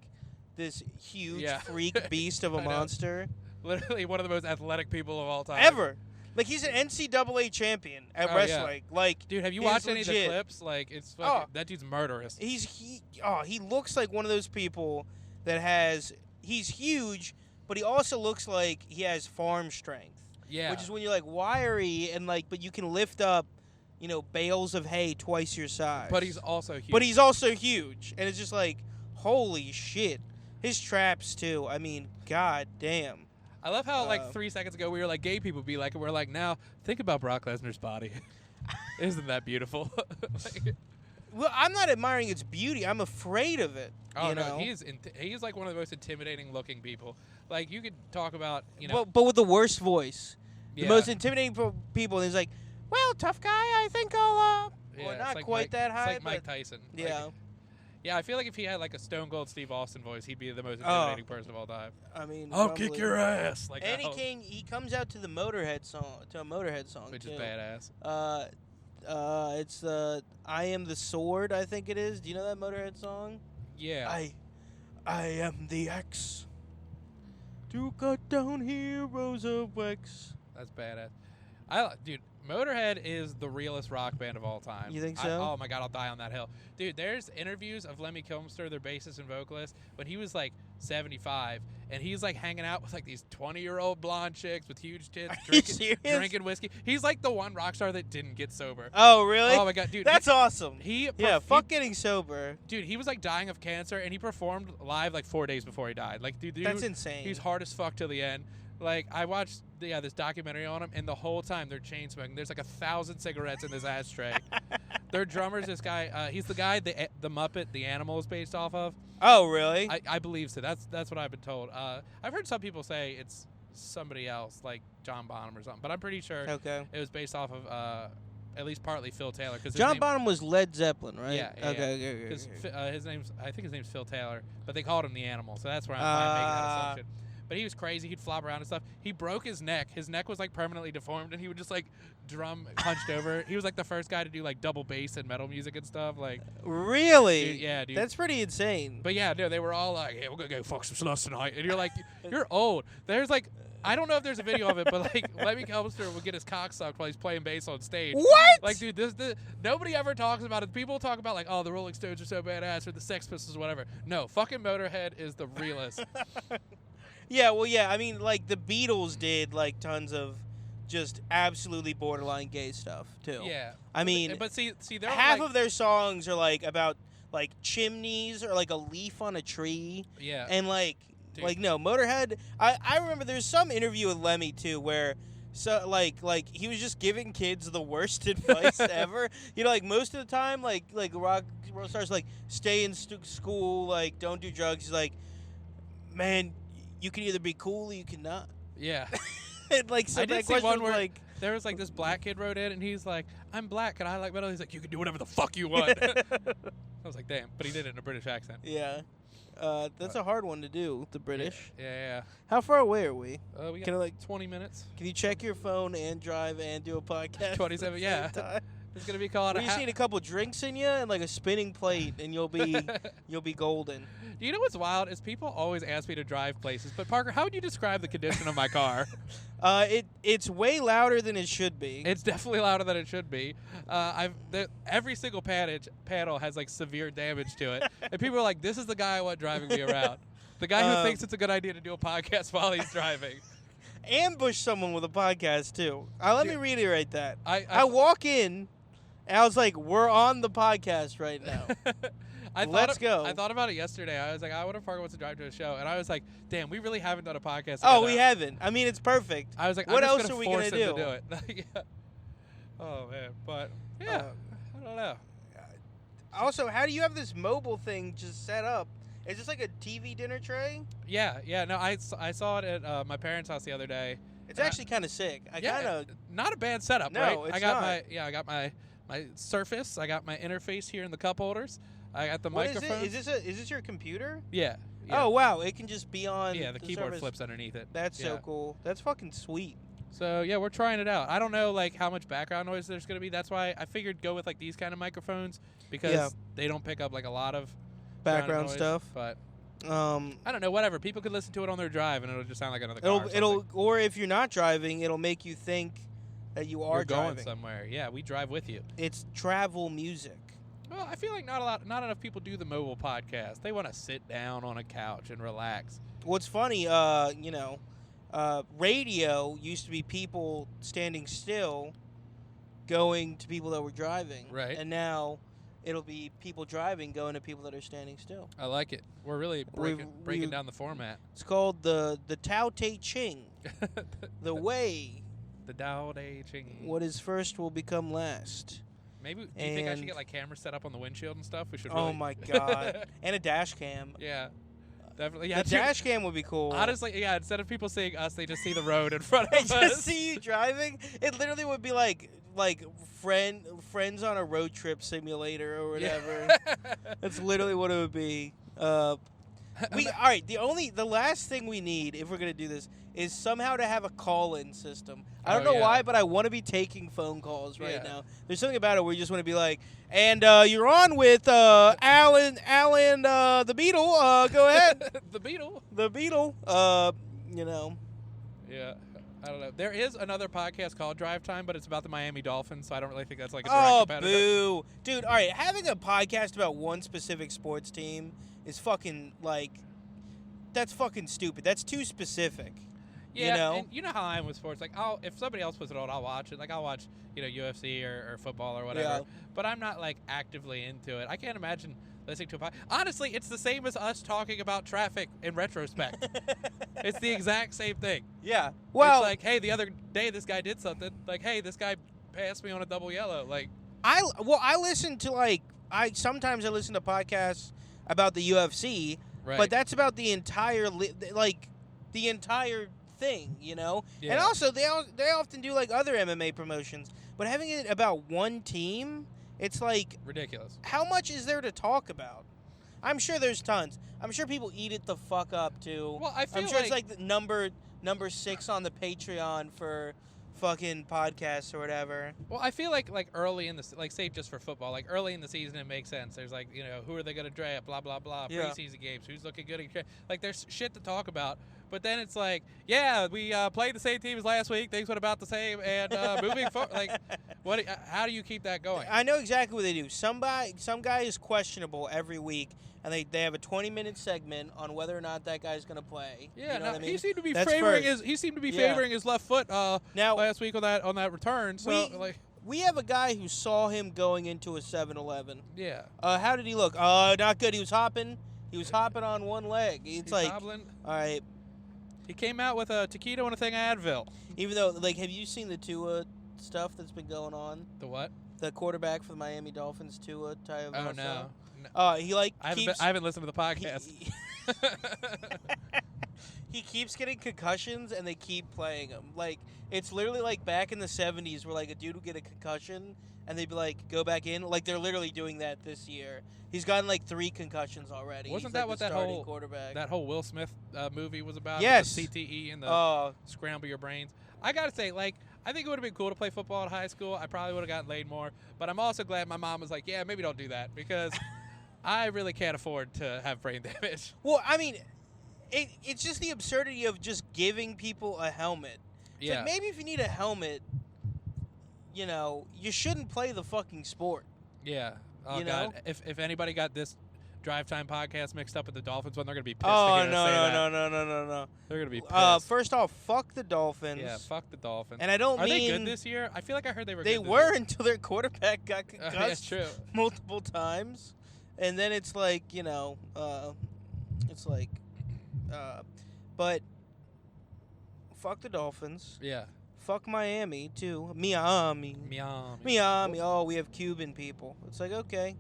this huge freak beast of a monster. Literally one of the most athletic people of all time. Ever. Like, he's an NCAA champion at wrestling. Yeah. Like, dude, have you watched any of the clips? Like, it's fucking, that dude's murderous. He looks like one of those people that he's huge, but he also looks like he has farm strength. Yeah. Which is when you're like wiry and like, but you can lift up, you know, bales of hay twice your size. But he's also huge. And it's just like, holy shit. His traps too. I mean, god damn. I love how, like, 3 seconds ago, we were like, gay people be like, and we're like, now, think about Brock Lesnar's body. Isn't that beautiful? Well, I'm not admiring its beauty. I'm afraid of it. Oh, you no, know? he's like one of the most intimidating-looking people. Like, you could talk about, you know. But with the worst voice. Yeah. The most intimidating people. And he's like, well, tough guy, I think I'll, well, not like quite that high. It's like Mike Tyson. Yeah. Like, yeah, I feel like if he had like a Stone Cold Steve Austin voice, he'd be the most intimidating person of all time. I mean, I'll kick your ass. Like, and he comes out to the Motorhead song, which too. is badass. It's I Am the Sword, I think it is. Do you know that Motorhead song? Yeah. I am the axe to cut down heroes of Wax. That's badass. Dude, Motorhead is the realest rock band of all time. You think so? Oh my god, I'll die on that hill. Dude, there's interviews of Lemmy Kilmister, their bassist and vocalist, when he was like 75, and he's like hanging out with like these 20-year-old blonde chicks with huge tits, Are you serious? drinking whiskey. He's like the one rock star that didn't get sober. Oh, really? Oh my god, dude, that's awesome. Fuck getting sober, dude. He was like dying of cancer, and he performed live like 4 days before he died. Like, dude, that's insane. He's hard as fuck till the end. Like, I watched this documentary on him, and the whole time they're chain smoking. There's like 1,000 cigarettes in this ashtray. Their drummer's this guy. He's the guy the Muppet, the animal, is based off of. Oh, really? I believe so. That's what I've been told. I've heard some people say it's somebody else, like John Bonham or something, but I'm pretty sure it was based off of at least partly Phil Taylor. Cause John Bonham was Led Zeppelin, right? Yeah. Okay. Because I think his name's Phil Taylor, but they called him the Animal, so that's where I'm making that assumption. But he was crazy. He'd flop around and stuff. He broke his neck. His neck was like permanently deformed, and he would just like drum punched over. He was like the first guy to do like double bass and metal music and stuff. Like, really? Dude, yeah, dude. That's pretty insane. But yeah, no, they were all like, "Hey, we're gonna go fuck some sluts tonight," and you're like, "You're old." There's like, I don't know if there's a video of it, but like, Lemmy Kilmister would get his cock sucked while he's playing bass on stage. What? Like, dude, nobody ever talks about it. People talk about like, oh, the Rolling Stones are so badass, or the Sex Pistols, or whatever. No, fucking Motorhead is the realest. Yeah, well, yeah. I mean, like the Beatles did like tons of just absolutely borderline gay stuff too. Yeah. I mean, but see, they're half like, of their songs are like about like chimneys or like a leaf on a tree. Yeah. And like, Dude. no, Motorhead. I remember there's some interview with Lemmy too where. So like he was just giving kids the worst advice ever. You know, like most of the time, like rock stars like stay in school, like don't do drugs. He's like, man, you can either be cool or you cannot. Yeah. And like so I did that see question one was where like, there was like this black kid wrote in, and he's like, "I'm black and I like metal." He's like, "You can do whatever the fuck you want." I was like, "Damn!" But he did it in a British accent. yeah. That's a hard one to do, the British. Yeah. How far away are we? We Can got I, like 20 minutes. Can you check your phone and drive and do a podcast? 27. at Yeah. the same time? It's gonna be called. We just need a couple drinks in you and like a spinning plate, and you'll be golden. You know what's wild is people always ask me to drive places, but Parker, how would you describe the condition of my car? It's way louder than it should be. It's definitely louder than it should be. Every single panel has like severe damage to it, and people are like, "This is the guy I want driving me around." The guy who thinks it's a good idea to do a podcast while he's driving. Ambush someone with a podcast too. Let me reiterate that. I walk in, and I was like, "We're on the podcast right now." Let's go. I thought about it yesterday. I was like, I wonder if Parker wants to drive to a show, and I was like, damn, we really haven't done a podcast. Oh, together. we haven't. I mean, it's perfect. I was like, what I'm else just are we force gonna him do? to do it? Yeah. Oh man, but yeah, I don't know. Also, how do you have this mobile thing just set up? Is this like a TV dinner tray? Yeah. No, I saw it at my parents' house the other day. It's actually kind of sick. Not a bad setup, No, right? it's I got not. I got my Surface. I got my interface here in the cup holders. I got the What microphone. is this your computer? Yeah. Oh wow, it can just be on. Yeah, the keyboard Surface. flips underneath it. That's so cool. That's fucking sweet. So yeah, we're trying it out. I don't know like how much background noise there's gonna be. That's why I figured go with like these kind of microphones because they don't pick up like a lot of Background noise, stuff. But I don't know. Whatever. People could listen to it on their drive, and it'll just sound like another car. Or if you're not driving, it'll make you think that you're going driving somewhere. Yeah, we drive with you. It's travel music. Well, I feel like not enough people do the mobile podcast. They want to sit down on a couch and relax. What's funny, radio used to be people standing still going to people that were driving. Right. And now it'll be people driving going to people that are standing still. I like it. We're really breaking down the format. It's called the Tao Te Ching. The way. The Tao Te Ching. What is first will become last. Maybe. Do you think I should get like cameras set up on the windshield and stuff? We should. Oh really my god! And a dash cam. Yeah, definitely. Yeah, the dash cam would be cool. Honestly, yeah. Instead of people seeing us, they just see the road in front of They us. just see you driving. It literally would be like friends on a road trip simulator or whatever. Yeah. That's literally what it would be. All right. The last thing we need if we're gonna do this is somehow to have a call-in system. I don't know why, but I want to be taking phone calls right now. There's something about it where you just want to be like, and you're on with Alan, the Beetle. Go ahead. The Beetle. The Beetle. You know. Yeah. I don't know. There is another podcast called Drive Time, but it's about the Miami Dolphins, so I don't really think that's like a direct competitor. Oh, boo. Dude, all right, having a podcast about one specific sports team is fucking, like, that's fucking stupid. That's too specific. Yeah, you know? and you know how I am with sports. Like, if somebody else puts it on, I'll watch it. Like, I'll watch, UFC or football or whatever. Yeah. But I'm not, like, actively into it. I can't imagine listening to a podcast. Honestly, it's the same as us talking about traffic in retrospect. It's the exact same thing. Yeah. Well, it's like, hey, the other day this guy did something. Like, hey, this guy passed me on a double yellow. Like, I listen to, sometimes I listen to podcasts about the UFC, right. but that's about the entire, the entire thing, Yeah. And also, they often do, other MMA promotions, but having it about one team, it's, ridiculous. How much is there to talk about? I'm sure there's tons. I'm sure people eat it the fuck up, too. Well, I feel I'm sure it's, the number 6 on the Patreon for fucking podcasts or whatever. Well, I feel like early in the say just for football, early in the season it makes sense. There's who are they going to draft, blah blah blah, preseason games, who's looking good, there's shit to talk about. But then it's we played the same teams last week, things went about the same, and moving forward, how do you keep that going? I know exactly what they do. Some guy is questionable every week, and they have a 20-minute segment on whether or not that guy's going to play. Yeah, you know what I mean? he seemed to be That's favoring first. favoring his left foot now, last week on that return. So we have a guy who saw him going into a 7-Eleven. Yeah. How did he look? Not good. He was hopping. He was hopping on one leg. He's hobbling. All right. He came out with a taquito and a thing of Advil. Even though, have you seen the Tua stuff that's been going on? The what? The quarterback for the Miami Dolphins, Tua Tagovailoa. Oh, no. He I haven't listened to the podcast. He keeps getting concussions, and they keep playing him. It's literally back in the 70s where, a dude would get a concussion, and they'd be go back in. They're literally doing that this year. He's gotten, 3 concussions already. Wasn't He's, that what the that quarterback. That whole Will Smith movie was about? Yes. The CTE and the scramble your brains. I got to say, I think it would have been cool to play football in high school. I probably would have gotten laid more. But I'm also glad my mom was yeah, maybe don't do that, because I really can't afford to have brain damage. Well, I mean, it's just the absurdity of just giving people a helmet. Yeah. Maybe if you need a helmet, you shouldn't play the fucking sport. Yeah. Oh, God. If anybody got this Drive Time podcast mixed up with the Dolphins one, they're going to be pissed. Oh, no. They're going to be pissed. First off, fuck the Dolphins. Yeah, fuck the Dolphins. And I don't Are they good this year? I feel like I heard they were good They this were year. until their quarterback got concussed true. multiple times. And then it's but fuck the Dolphins. Yeah. Fuck Miami, too. Miami. Oh, we have Cuban people. It's okay.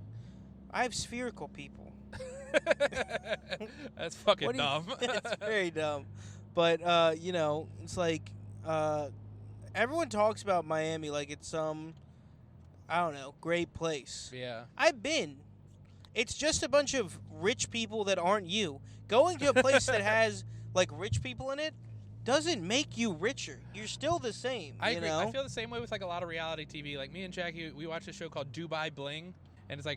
I have spherical people. That's fucking dumb. It's very dumb. But, it's everyone talks about Miami like it's some, I don't know, great place. Yeah. I've been. It's just a bunch of rich people that aren't you. Going to a place that has, rich people in it doesn't make you richer. You're still the same. I agree. I feel the same way with, a lot of reality TV. Me and Jackie, we watch a show called Dubai Bling, and it's,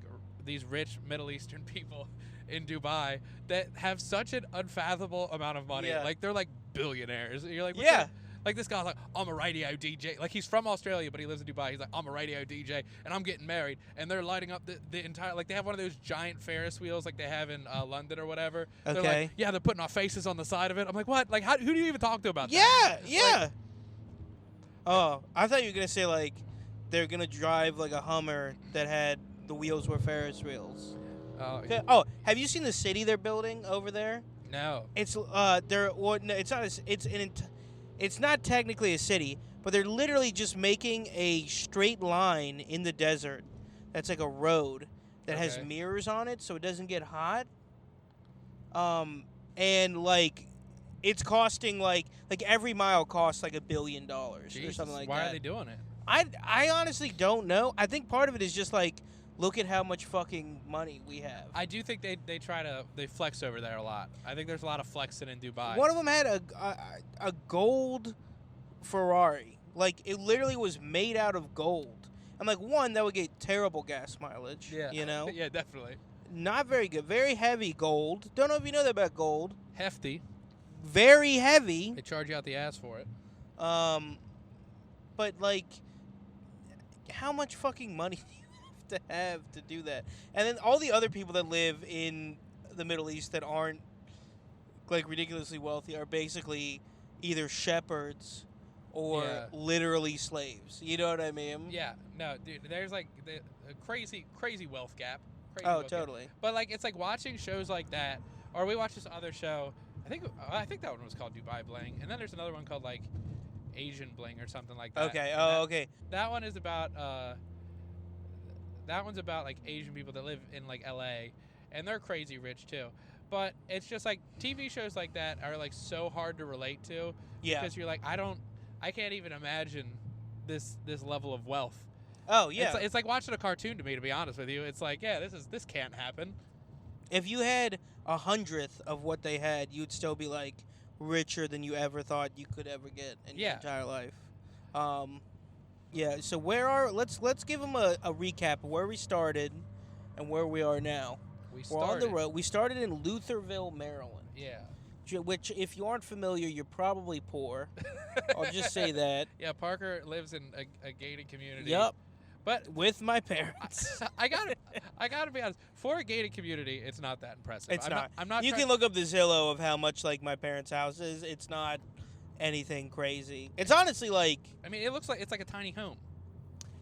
these rich Middle Eastern people in Dubai that have such an unfathomable amount of money. Yeah. They're, billionaires. And you're like, yeah. This guy's I'm a radio DJ. He's from Australia, but he lives in Dubai. He's I'm a radio DJ, and I'm getting married. And they're lighting up the entire, they have one of those giant Ferris wheels like they have in London or whatever. Okay. They're they're putting our faces on the side of it. I'm like, what? Who do you even talk to about that? that? Yeah. I thought you were going to say, they're going to drive, a Hummer that had the wheels were Ferris wheels. Okay. Oh, have you seen the city they're building over there? No. It's it's not technically a city, but they're literally just making a straight line in the desert. That's a road that has mirrors on it, so it doesn't get hot. And it's costing every mile costs $1 billion or something like that. Why are they doing it? I honestly don't know. I think part of it is just look at how much fucking money we have. I do think they flex over there a lot. I think there's a lot of flexing in Dubai. One of them had a gold Ferrari. It literally was made out of gold. I'm one, that would get terrible gas mileage. Yeah. Yeah, definitely. Not very good. Very heavy gold. Don't know if you know that about gold. Hefty. Very heavy. They charge you out the ass for it. But how much fucking money do you have to do that? And then all the other people that live in the Middle East that aren't like ridiculously wealthy are basically either shepherds or Yeah. literally slaves. You know what I mean? Yeah, no, dude. There's like a crazy wealth gap. Crazy Oh, wealth gap. totally. But like, it's like watching shows like that, or we watched this other show. I think that one was called Dubai Bling, and then there's another one called like Asian Bling or something like that. Okay. And Okay. that one is about that one's about like Asian people that live in like LA, and they're crazy rich too. But it's just like TV shows like that are like so hard to relate to Yeah. because you're like I can't even imagine this level of wealth. Oh, yeah. It's like watching a cartoon to me, to be honest with you. It's like, yeah, this can't happen. If you had 100th of what they had, you'd still be like richer than you ever thought you could ever get in your entire life. Yeah. So let's give them a recap of where we started and where we are now. We're on the road. We started in Lutherville, Maryland. Yeah. Which, if you aren't familiar, you're probably poor. I'll just say that. Yeah, Parker lives in a gated community. Yep. But with my parents. I gotta be honest. For a gated community, it's not that impressive. It's not. I'm not. You can look up the Zillow of how much like my parents' house is. It's not anything crazy. It's honestly like. I mean, it looks like it's like a tiny home.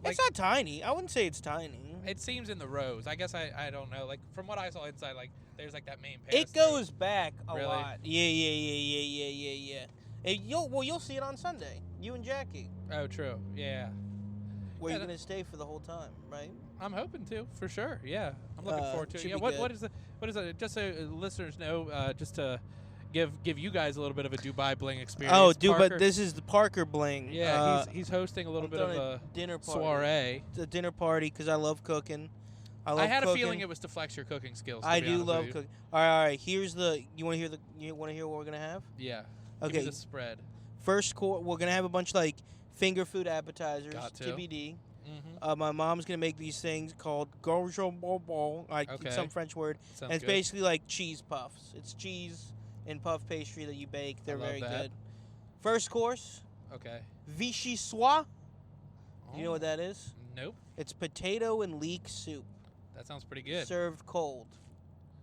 It's not tiny. I wouldn't say it's tiny. It seems in the rows. I guess I don't know. Like from what I saw inside, like there's like that main pass. It goes back a Really? lot. Yeah. And you'll see it on Sunday. You and Jackie. Oh, true. Yeah. Where Yeah, you're gonna stay for the whole time, right? I'm hoping to, for sure. Yeah, I'm looking forward to it. should Yeah. be What good. what is it? Just so listeners know, just to give you guys a little bit of a Dubai Bling experience. Oh, dude, Parker, but this is the Parker Bling. yeah, he's hosting a little I'm bit of throwing a dinner party. soiree. It's a dinner party because I love cooking. I had a feeling it was to flex your cooking skills. To I be do honest love with you. cooking. All right. Here's the. You want to hear what we're gonna have? Yeah. Okay. Give me the spread. First course, we're gonna have a bunch of, like finger food appetizers. Got to. TBD. Mm-hmm. My mom's gonna make these things called gorgeon bonbon, like Okay. some French word. Sounds And it's good. basically like cheese puffs. It's cheese and puff pastry that you bake. They're love very that. good. First course, Okay. vichy soie. Oh. You know what that is? Nope. It's potato and leek soup That sounds pretty good. served cold.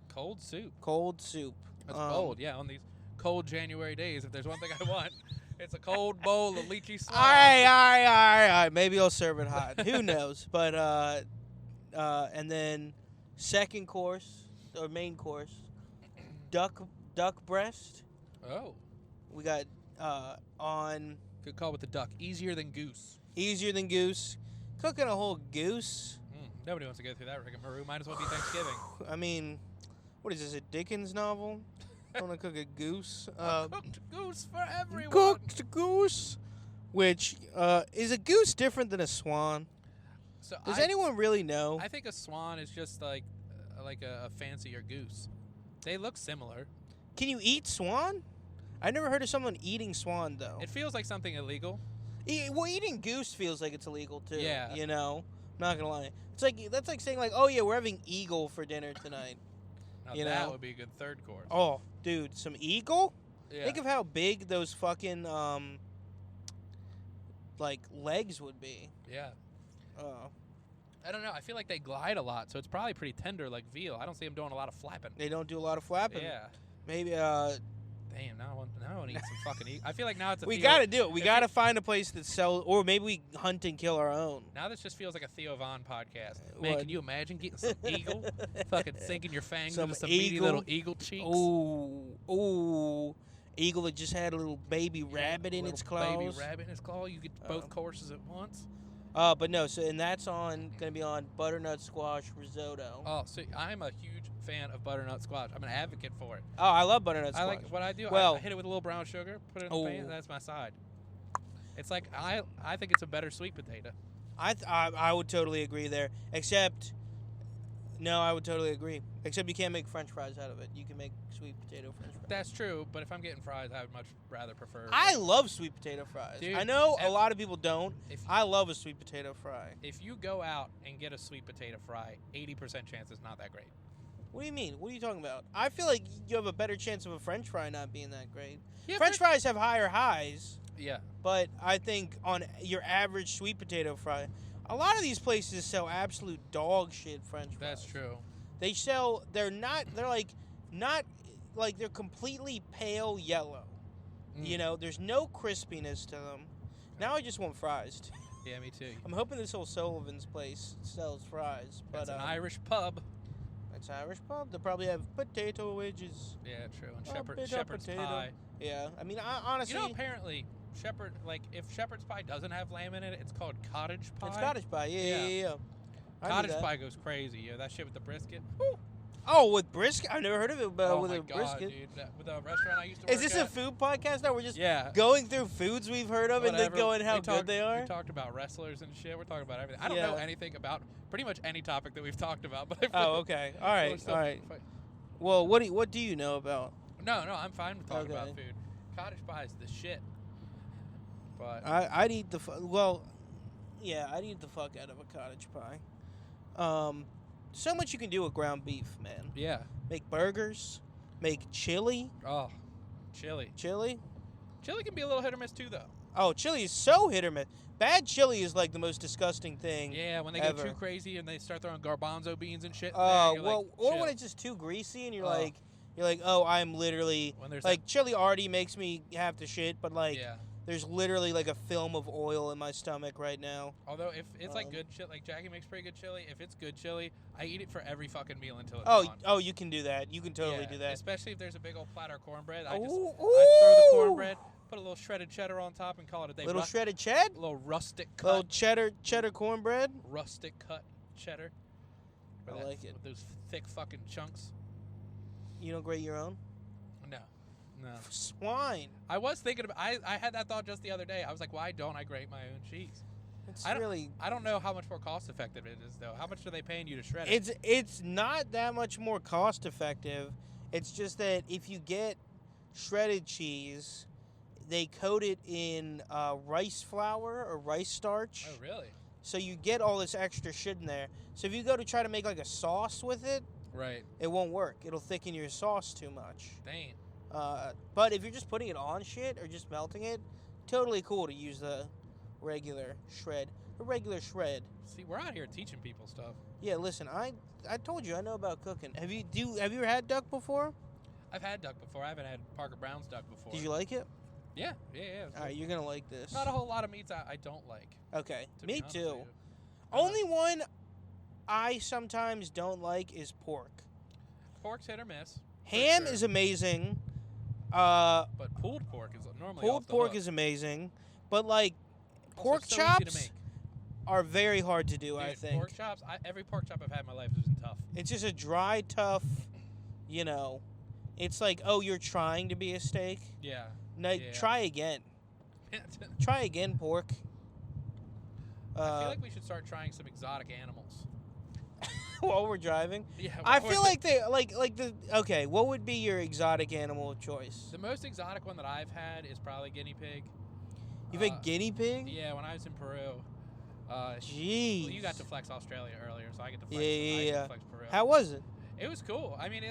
Cold soup. Cold soup. That's bold. Yeah, on these cold January days, if there's one thing I want, it's a cold bowl of lychee sauce. All right. Maybe I'll serve it hot. Who knows? But and then second course or main course, duck breast. Oh, We got on good call with the duck. Easier than goose. easier than goose. Cooking a whole goose. Nobody wants to go through that rigmarole. Might as well be Thanksgiving. I mean, what is this? A Dickens novel? I want to cook a goose. Cooked goose for everyone. Cooked goose. Which is a goose different than a swan? So Does anyone really know? I think a swan is just like a fancier goose. They look similar. Can you eat swan? I never heard of someone eating swan though. It feels like something illegal. Well, eating goose feels like it's illegal too. Yeah. You know, not gonna lie. It's like that's like saying like, oh yeah, we're having eagle for dinner tonight. Now You that know? would be a good third course. Oh, dude, some eagle? Yeah. Think of how big those fucking like legs would be. Yeah. Oh, I don't know. I feel like they glide a lot, so it's probably pretty tender like veal. I don't see them doing a lot of flapping. they don't do a lot of flapping. Yeah. Maybe Damn, now I want to eat some fucking eagle. I feel like now it's a we Theo- gotta do it. We if gotta find a place that sells, or maybe we hunt and kill our own. Now this just feels like a Theo Von podcast. Man, What? can you imagine getting some eagle? Fucking sinking your fangs Some into some meaty eagle? little eagle cheeks. Ooh, eagle that just had a little baby rabbit in Little its claws. Baby rabbit in its claw. You get both courses at once. But no, so and that's gonna be on butternut squash risotto. Oh, so I'm a huge fan of butternut squash. I'm an advocate for it. Oh, I love butternut I squash. like what I do. Well- I hit it with a little brown sugar, put it in the Oh. pan. That's my side. It's like I think it's a better sweet potato. I would totally agree there. Except, no, I would totally agree. Except you can't make French fries out of it. You can make sweet potato French fries. That's true, but if I'm getting fries, I would much rather prefer. I love sweet potato fries. Dude, I know a and- lot of people don't. If I love a sweet potato fry. if you go out and get a sweet potato fry, 80% chance it's not that great. What do you mean? What are you talking about? I feel like you have a better chance of a French fry not being that great. Yeah, French fries have higher highs, Yeah. but I think on your average sweet potato fry, a lot of these places sell absolute dog shit French fries. That's true. They're like not like they're completely pale yellow. Mm. You know, there's no crispiness to them. Now I just want fries. Yeah, me too. I'm hoping this whole Sullivan's place sells fries. But It's an Irish pub. It's Irish pub. They probably have potato wedges. Yeah, true. And bit of shepherd's potato. pie. Yeah, I mean, honestly, You know, apparently, if shepherd's pie doesn't have lamb in it, it's called cottage pie. it's cottage pie. Yeah. I knew Cottage that. pie goes crazy. Yeah, that shit with the brisket. Woo. Oh, with brisket? I've never heard of it, but Oh with my a God, brisket. dude! With the restaurant I used to work Is this at. a food podcast now? We're just Yeah. going through foods we've heard of and then Whatever. going how We good they are? We talked about wrestlers and shit. We're talking about everything. I don't Yeah. know anything about pretty much any topic that we've talked about. But Oh, okay. All right. All right. Well, what do you know about? No, I'm fine with talking about Okay. food. Cottage pie is the shit. But I'd eat the I'd eat the fuck out of a cottage pie. So much you can do with ground beef, man. yeah. Make burgers, make chili. Oh, chili. Chili? Chili can be a little hit or miss too, though. Oh, chili is so hit or miss. Bad chili is like the most disgusting thing. Yeah, when they ever. go too crazy and they start throwing garbanzo beans and shit. Oh, you're well, like, or chill. when it's just too greasy and you're Oh. like, oh, I'm literally When there's like chili already makes me have to shit, but like yeah. there's literally like a film of oil in my stomach right now. Although if it's like good chili, like Jackie makes pretty good chili. If it's good chili, I eat it for every fucking meal until it's gone. Oh, you can do that. You can totally Yeah, do that. Especially if there's a big old platter of cornbread. I Ooh, throw the ooh. cornbread, put a little shredded cheddar on top, and call it a day. Little shredded ched, little rustic little cut, cheddar cornbread. rustic cut cheddar. I With like it. with those thick fucking chunks. You don't grate your own? No. Swine. I was thinking about. I had that thought just the other day. I was like, why don't I grate my own cheese? It's I don't- really. I don't know how much more cost effective it is though. How much are they paying you to shred it? It's not that much more cost effective. It's just that if you get shredded cheese, they coat it in rice flour or rice starch. Oh really? So you get all this extra shit in there. So if you go to try to make like a sauce with it, Right. it won't work. It'll thicken your sauce too much. Dang. But if you're just putting it on shit or just melting it, totally cool to use the regular shred. The regular shred. See, we're out here teaching people stuff. Yeah, listen, I told you I know about cooking. Have you ever had duck before? I've had duck before. I haven't had Parker Brown's duck before. Did you like it? Yeah. All right, you're gonna like this. Not a whole lot of meats I don't like. Okay, To be me honest too. with you. Only one I sometimes don't like is pork. Pork's hit or miss. Ham sure. is amazing. But pulled pork is normally Pulled off the pork hook. is amazing, but like Also, pork so easy to chops make. are very hard to do. Dude, I think pork chops. Every pork chop I've had in my life has been tough. it's just a dry, tough. You know, it's like, oh, you're trying to be a steak. Yeah. No, Yeah. try again. Try again, pork. I feel like we should start trying some exotic animals. While we're driving, Yeah. I feel like they like the. Okay, what would be your exotic animal of choice? the most exotic one that I've had is probably guinea pig. You've had guinea pig. Yeah, when I was in Peru. Jeez. Well, you got to flex Australia earlier, so I get to flex. Yeah, I get yeah. to flex Peru. How was it? It was cool. I mean,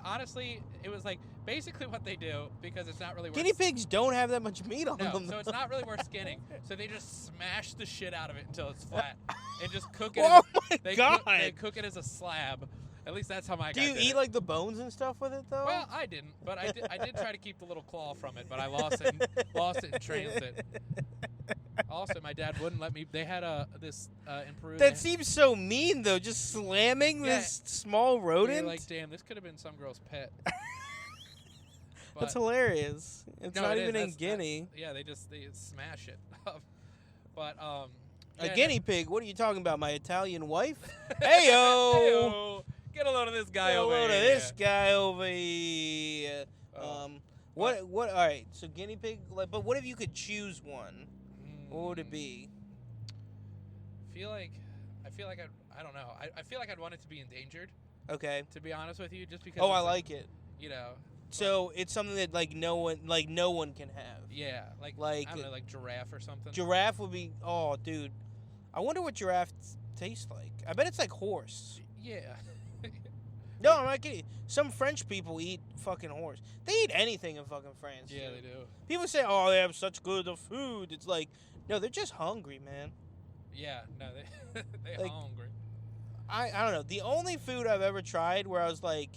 honestly, it was like basically what they do because it's not really worth Guinea pigs don't have that much meat on No, them. so it's not really worth skinning. So they just smash the shit out of it until it's flat and just cook it. Oh my they god! They cook it as a slab. At least that's how my Do guy you did eat it. like the bones and stuff with it though? Well, I didn't, but I did try to keep the little claw from it, but I lost it in transit. Also, my dad wouldn't let me. They had this in Peru. That seems so mean though, just slamming Yeah. this small You're rodent. like, damn, this could have been some girl's pet. That's But- hilarious. It's No, not it is. even in That's- Guinea. Yeah, they smash it. But A yeah, guinea pig? What are you talking about? My Italian wife? Heyo! Heyo! Get a load of this guy over Hello to here. this guy over here. Oh. What? All right. So guinea pig. Like, but what if you could choose one? What would it be? I feel like I don't know. I feel like I'd want it to be endangered. Okay. To be honest with you, just because. Oh, I it's like it. You know. So it's something that no one can have. Yeah, like I don't know, like giraffe or something. Giraffe would be. Oh, dude. I wonder what giraffe tastes like. I bet it's like horse. Yeah. No, I'm not kidding. Some French people eat fucking horse. They eat anything in fucking France. Yeah, dude. they do. People say, "Oh, they have such good food." It's like, no, they're just hungry, man. Yeah, no, they Like- hungry. I don't know. The only food I've ever tried where I was like,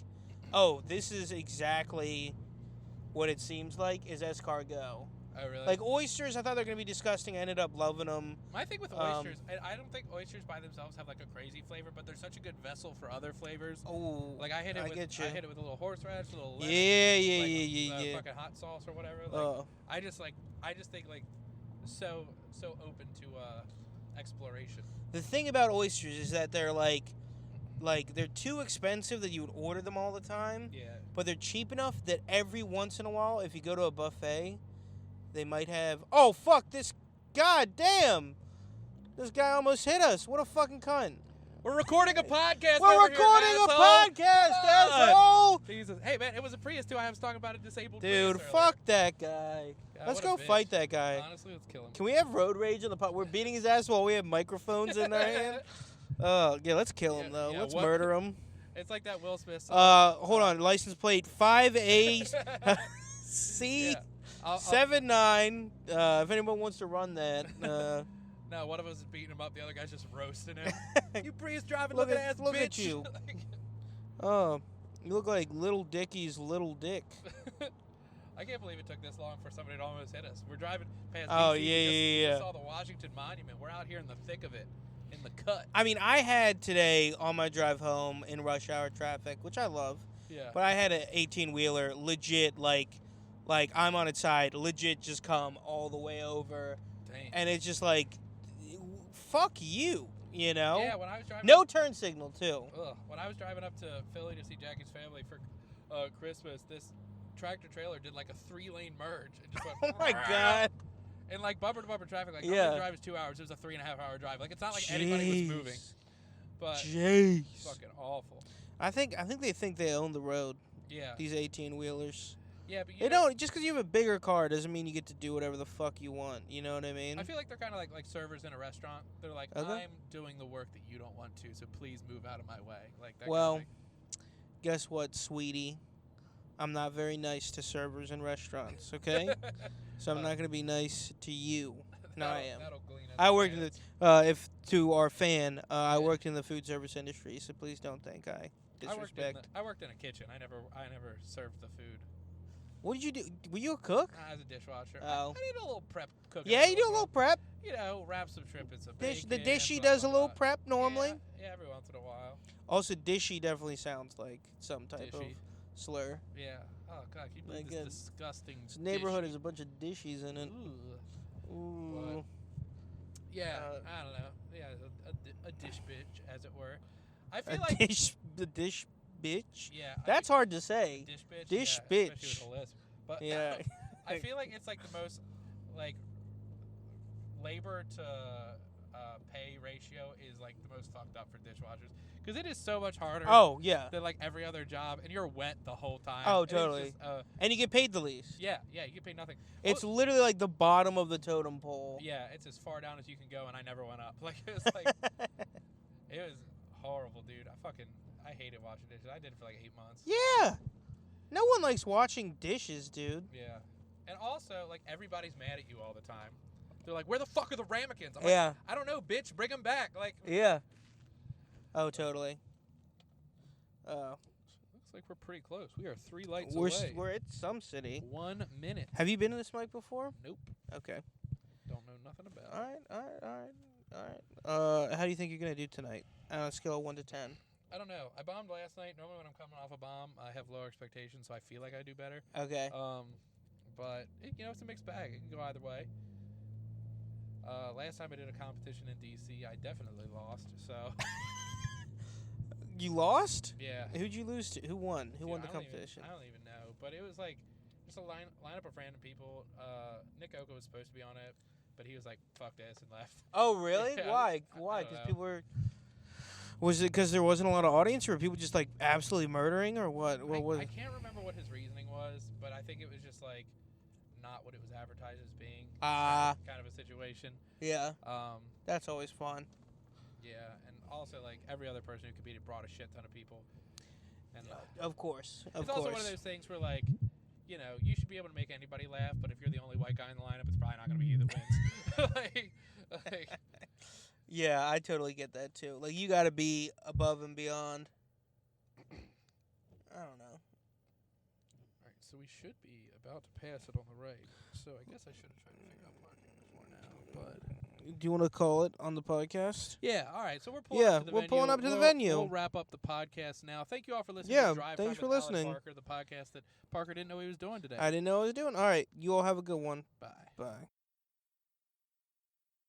oh, this is exactly what it seems like is escargot. Oh, really? Like oysters, I thought they were going to be disgusting. I ended up loving them. My thing with oysters, I don't think oysters by themselves have like a crazy flavor, but they're such a good vessel for other flavors. Oh, like I hit it with a little horseradish, a little lemon, yeah. fucking hot sauce or whatever. Like, I just think like so open to exploration. The thing about oysters is that they're like they're too expensive that you would order them all the time. Yeah. But they're cheap enough that every once in a while, if you go to a buffet, they might have. Oh fuck! This, god damn! This guy almost hit us. What a fucking cunt! We're recording a podcast. We're recording a podcast, asshole! Jesus. Hey man, it was a Prius too. I was talking about a disabled dude. Prius Fuck that guy. God, Let's go fight that guy. Honestly, let's kill him. Can we have road rage on the pod? We're beating his ass while we have microphones in our hand. Oh yeah, let's kill him though. Let's murder him. It's like that Will Smith song. Hold on. License plate 5A C 79. If anyone wants to run that. No, one of us is beating him up. The other guy's just roasting him. You Prius driving look ass look bitch. at you. Oh, you look like Little Dickie's little dick. I can't believe it took this long for somebody to almost hit us. We're driving past Oh, DC. yeah. We just saw the Washington Monument. We're out here in the thick of it, in the cut. I mean, I had today on my drive home in rush hour traffic, which I love. Yeah. But I had an 18-wheeler legit, like I'm on its side, legit just come all the way over. Dang. And it's just like, fuck you, you know? Yeah, when I was driving... No turn signal, too. Ugh. When I was driving up to Philly to see Jackie's family for Christmas, this tractor trailer did like a 3-lane merge. It just went... Oh, my God. And like bumper-to-bumper traffic, like yeah. the drive is 2 hours. It was a 3.5-hour drive. Like, it's not like anybody was moving. But Jeez. It's fucking awful. I think they think they own the road. Yeah. These 18-wheelers. Yeah, but they don't. Just because you have a bigger car doesn't mean you get to do whatever the fuck you want. You know what I mean? I feel like they're kind of like servers in a restaurant. They're like, okay. I'm doing the work that you don't want to, so please move out of my way. Like that. Well, kind of guess what, sweetie? I'm not very nice to servers in restaurants. Okay, so I'm not gonna be nice to you. No, I am. I worked in the. If to our fan, I worked in the food service industry, so please don't think I disrespect. I worked in a kitchen. I never served the food. What did you do? Were you a cook? As a dishwasher. Oh. I did a little prep cooking. Yeah, you do a little prep. You know, wrap some shrimp in some bacon. The dishy does a little prep normally. Yeah, every once in a while. Also, dishy definitely sounds like some type of slur. Yeah. Oh God, you believe this disgusting. This neighborhood has a bunch of dishies in it. Ooh. Yeah, I don't know. Yeah, a dish bitch, as it were. I feel like the dish bitch. Yeah, that's hard to say. Dish bitch. Dish yeah, bitch. Especially with a lisp. But yeah, I feel like it's like the most like labor to pay ratio is like the most fucked up for dishwashers because it is so much harder. Oh yeah. Than like every other job, and you're wet the whole time. Oh totally. And you get paid the least. Yeah, you get paid nothing. It's literally like the bottom of the totem pole. Yeah, it's as far down as you can go, and I never went up. Like it was like it was horrible, dude. I hated washing dishes. I did it for like 8 months. Yeah. No one likes washing dishes, dude. Yeah. And also, like, everybody's mad at you all the time. They're like, where the fuck are the ramekins? I'm yeah. like, I don't know, bitch. Bring them back. Like. Yeah. Oh, totally. Looks like we're pretty close. We are 3 lights away. We're at some city. 1 minute. Have you been to this mic before? Nope. Okay. Don't know nothing about it. All right. How do you think you're going to do tonight on a scale of 1 to 10? I don't know. I bombed last night. Normally when I'm coming off a bomb, I have lower expectations, so I feel like I do better. Okay. But, it's a mixed bag. It can go either way. Last time I did a competition in D.C., I definitely lost, so... You lost? Yeah. Who'd you lose to? Who won? Who won the competition? I don't even know. But it was like just a lineup of random people. Nick Oka was supposed to be on it, but he was like, fuck this, and left. Oh, really? Yeah, Why? Why? Because people were... Was it because there wasn't a lot of audience, or were people just like absolutely murdering, or what? I can't remember what his reasoning was, but I think it was just like not what it was advertised as being. Kind of a situation. Yeah. That's always fun. Yeah, and also like every other person who competed brought a shit ton of people. And of course. It's also one of those things where like, you should be able to make anybody laugh, but if you're the only white guy in the lineup, it's probably not going to be you that wins. like. Yeah, I totally get that too. Like, you got to be above and beyond. I don't know. so we should be about to pass it on the right. So I guess I should have tried to figure out parking before now, but... Do you want to call it on the podcast? Yeah, all right. So we're pulling up to the venue. we're pulling up to the venue. We'll wrap up the podcast now. Thank you all for listening Yeah, to Drive thanks Time for with Alan listening. Parker, the podcast that Parker didn't know he was doing today. I didn't know what I was doing. All right, you all have a good one. Bye. Bye.